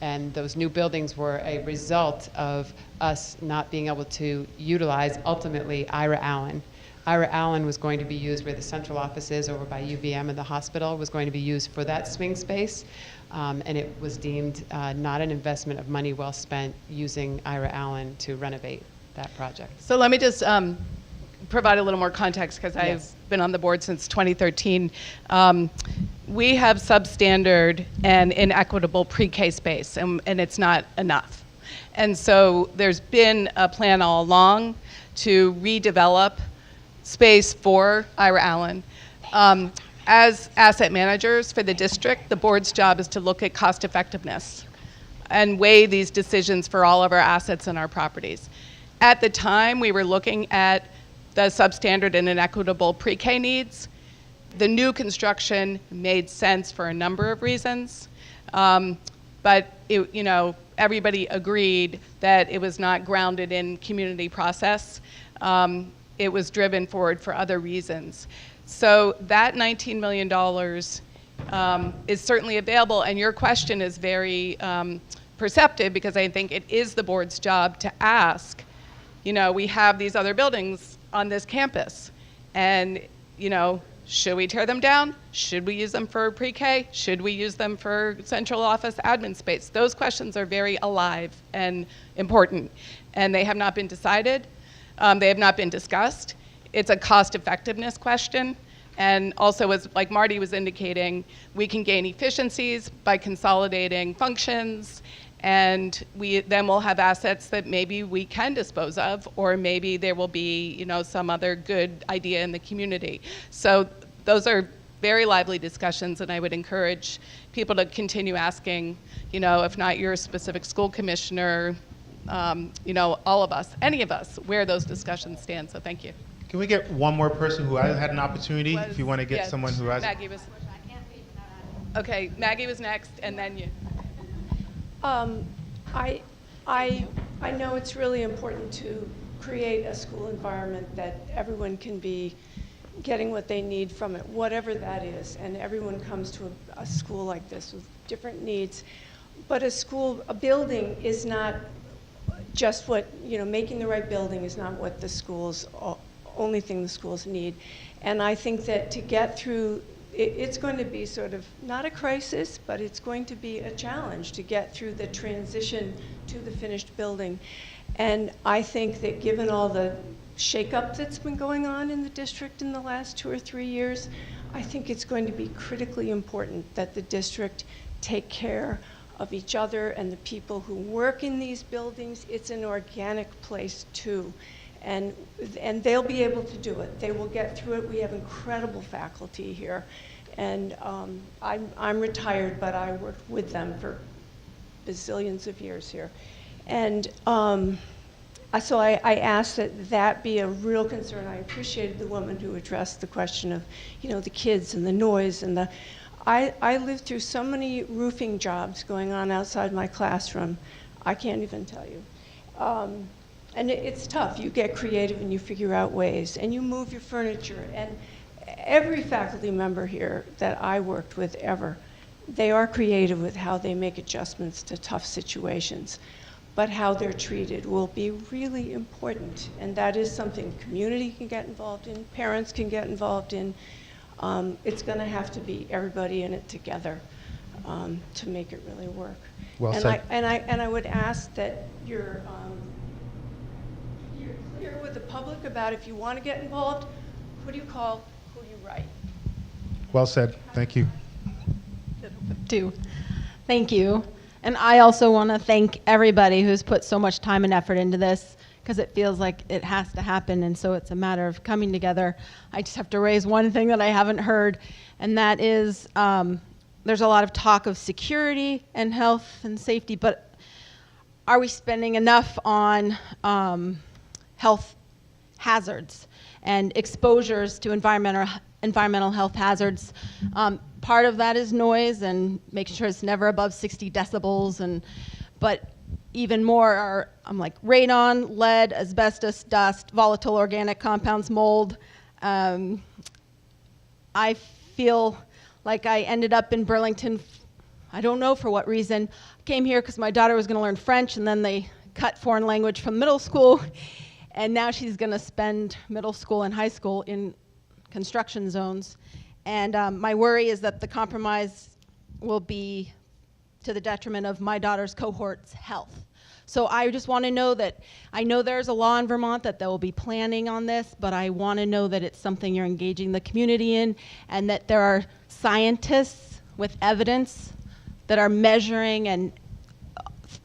and those new buildings were a result of us not being able to utilize, ultimately, Ira Allen. Ira Allen was going to be used where the central office is over by UVM and the hospital, was going to be used for that swing space, and it was deemed not an investment of money well spent using Ira Allen to renovate that project. So let me just provide a little more context, because I've been on the board since 2013. We have substandard and inequitable pre-K space, and it's not enough. And so there's been a plan all along to redevelop space for Ira Allen. As asset managers for the district, the board's job is to look at cost effectiveness and weigh these decisions for all of our assets and our properties. At the time, we were looking at the substandard and inequitable pre-K needs. The new construction made sense for a number of reasons, but everybody agreed that it was not grounded in community process. It was driven forward for other reasons. So that $19 million is certainly available, and your question is very perceptive, because I think it is the board's job to ask, we have these other buildings on this campus, and should we tear them down? Should we use them for pre-K? Should we use them for central office admin space? Those questions are very alive and important, and they have not been decided. They have not been discussed. It's a cost effectiveness question, and also, as like Marty was indicating, we can gain efficiencies by consolidating functions, and then we'll have assets that maybe we can dispose of, or maybe there will be, some other good idea in the community. So those are very lively discussions, and I would encourage people to continue asking, if not your specific school commissioner, all of us, any of us, where those discussions stand. So thank you. Can we get one more person who hasn't had an opportunity, if you want to get someone who has? Maggie was. Okay, Maggie was next, and then you. I know it's really important to create a school environment that everyone can be getting what they need from it, whatever that is, and everyone comes to a school like this with different needs. But a building is not just what, making the right building is not what the schools, only thing the schools need. And I think that to get through, it's going to be sort of not a crisis, but it's going to be a challenge to get through the transition to the finished building. And I think that given all the shakeup that's been going on in the district in the last 2 or 3 years, I think it's going to be critically important that the district take care of each other and the people who work in these buildings. It's an organic place too. And they'll be able to do it. They will get through it. We have incredible faculty here. And I'm retired, but I worked with them for bazillions of years here. And so I asked that be a real concern. I appreciated the woman who addressed the question of, the kids and the noise and the. I lived through so many roofing jobs going on outside my classroom. I can't even tell you. And it's tough. You get creative and you figure out ways, and you move your furniture. And every faculty member here that I worked with ever, they are creative with how they make adjustments to tough situations. But how they're treated will be really important. And that is something community can get involved in, parents can get involved in. It's going to have to be everybody in it together to make it really work. Well and said. I would ask that you're clear with the public about if you want to get involved, who do you call, who do you write? Well said. Thank you. Too. Thank you. And I also want to thank everybody who's put so much time and effort into this, because it feels like it has to happen, and so it's a matter of coming together. I just have to raise one thing that I haven't heard, and that is there's a lot of talk of security and health and safety, but are we spending enough on health hazards and exposures to environmental health hazards? Part of that is noise and making sure it's never above 60 decibels, but even more are like radon, lead, asbestos, dust, volatile organic compounds, mold. I feel like I ended up in Burlington, I don't know for what reason. I came here because my daughter was going to learn French, and then they cut foreign language from middle school, and now she's going to spend middle school and high school in construction zones. And my worry is that the compromise will be to the detriment of my daughter's cohort's health. So I just want to know that, I know there's a law in Vermont that they will be planning on this, but I want to know that it's something you're engaging the community in, and that there are scientists with evidence that are measuring and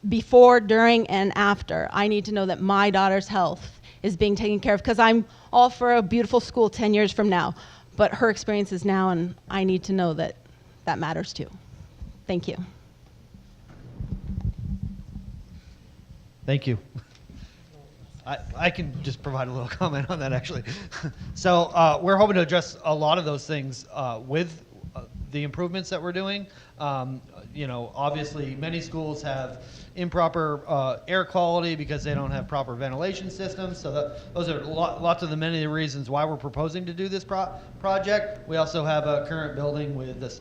before, during, and after. I need to know that my daughter's health is being taken care of, because I'm all for a beautiful school 10 years from now, but her experience is now, and I need to know that that matters too. Thank you. Thank you. I can just provide a little comment on that, actually. So we're hoping to address a lot of those things with the improvements that we're doing. You know, obviously many schools have improper air quality because they don't have proper ventilation systems. So those are lots of the many reasons why we're proposing to do this project. We also have a current building with this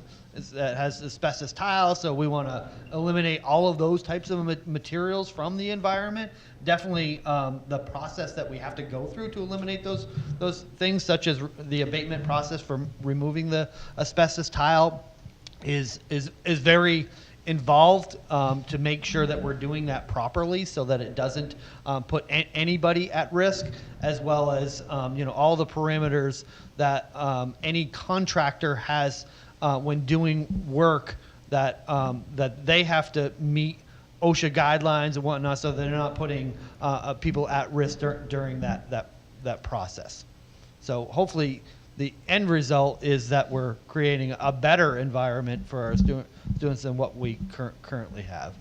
that has asbestos tile, so we want to eliminate all of those types of materials from the environment. Definitely the process that we have to go through to eliminate those things, such as the abatement process for removing the asbestos tile, is very involved to make sure that we're doing that properly, so that it doesn't put anybody at risk, as well as you know, all the parameters that any contractor has when doing work, that that they have to meet OSHA guidelines and whatnot, so they're not putting people at risk during that process. So hopefully the end result is that we're creating a better environment for our students than what we currently have.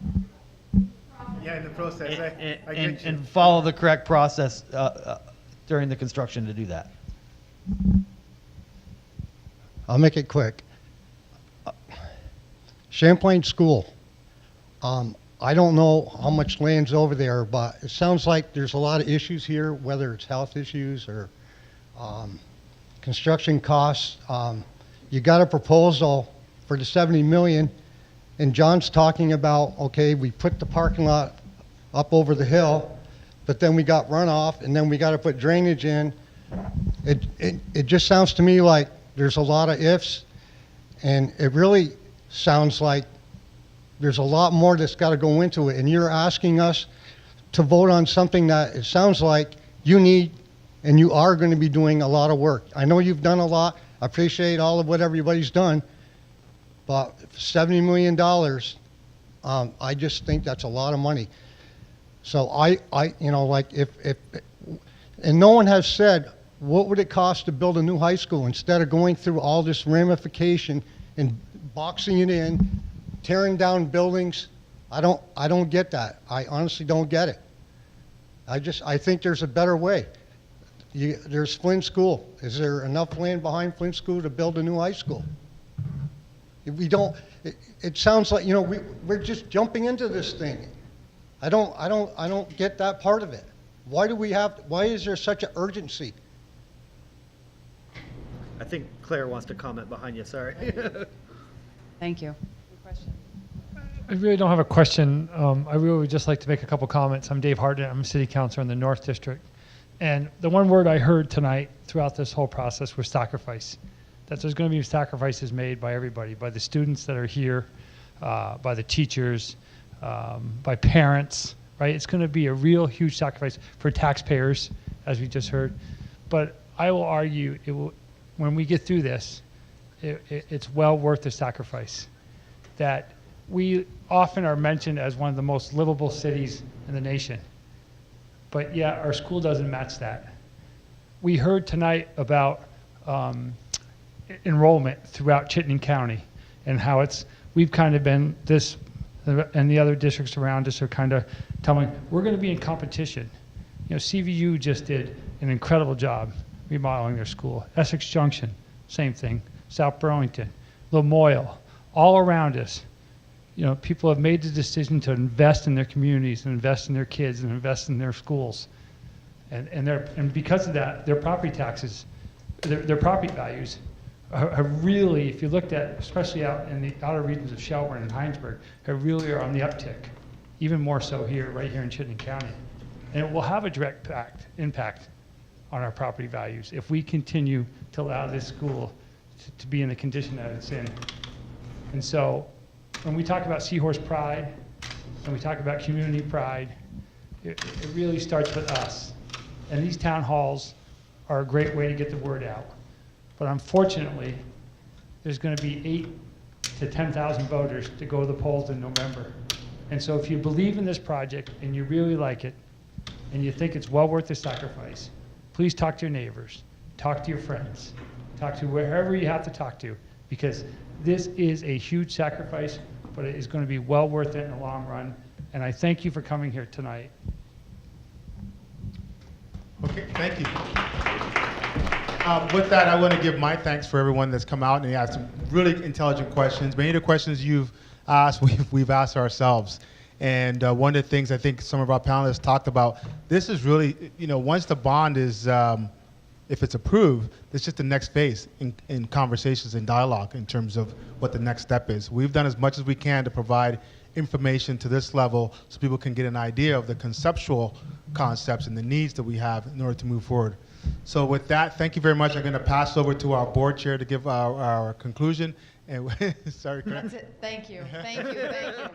Yeah, in the process, I get you. And follow the correct process during the construction to do that. I'll make it quick. Champlain School. I don't know how much land's over there, but it sounds like there's a lot of issues here, whether it's health issues or construction costs. You got a proposal for the 70 million, and John's talking about, okay, we put the parking lot up over the hill, but then we got runoff, and then we got to put drainage in. It just sounds to me like there's a lot of ifs, and it really sounds like there's a lot more that's got to go into it, and you're asking us to vote on something that it sounds like you need, and you are going to be doing a lot of work. I know you've done a lot. I appreciate all of what everybody's done, but $70 million, I just think that's a lot of money. So I you know, like if and no one has said, what would it cost to build a new high school instead of going through all this ramification and boxing it in, tearing down buildings? I don't get that. I honestly don't get it. I think there's a better way. There's Flynn School. Is there enough land behind Flynn School to build a new high school? If we don't, it sounds like, you know, we're just jumping into this thing. I don't get that part of it. Why is there such an urgency? I think Claire wants to comment behind you, sorry. Thank you. I really don't have a question. I really would just like to make a couple comments. I'm Dave Harden. I'm a city councilor in the North District. And the one word I heard tonight throughout this whole process was sacrifice. That there's going to be sacrifices made by everybody, by the students that are here, by the teachers, by parents, right? It's going to be a real huge sacrifice for taxpayers, as we just heard. But I will argue, when we get through this, it's well worth the sacrifice. That we often are mentioned as one of the most livable cities in the nation, but yet our school doesn't match that. We heard tonight about enrollment throughout Chittenden County and how we've kind of been this, and the other districts around us are kind of telling, we're going to be in competition. You know, CVU just did an incredible job remodeling their school. Essex Junction, same thing. South Burlington, Lamoille, all around us. You know, people have made the decision to invest in their communities and invest in their kids and invest in their schools. And because of that, their property taxes, their property values have really, if you looked at, especially out in the outer regions of Shelburne and Heinsberg, really are on the uptick, even more so here, right here in Chittenden County. And it will have a direct impact on our property values if we continue to allow this school to be in the condition that it's in. And so, when we talk about Seahorse Pride, and we talk about community pride, it really starts with us. And these town halls are a great way to get the word out. But unfortunately, there's going to be 8,000 to 10,000 voters to go to the polls in November. And so if you believe in this project and you really like it, and you think it's well worth the sacrifice, please talk to your neighbors, talk to your friends, talk to wherever you have to talk to, because this is a huge sacrifice, but it is going to be well worth it in the long run. And I thank you for coming here tonight. Okay, thank you. With that, I want to give my thanks for everyone that's come out and asked some really intelligent questions. Many of the questions you've asked, we've asked ourselves. And one of the things I think some of our panelists talked about, this is really, you know, once the bond is, if it's approved, it's just the next phase in conversations and dialogue in terms of what the next step is. We've done as much as we can to provide information to this level so people can get an idea of the conceptual concepts and the needs that we have in order to move forward. So with that, thank you very much. I'm going to pass over to our board chair to give our conclusion. And sorry, That's it. Thank you. Thank you. Thank you.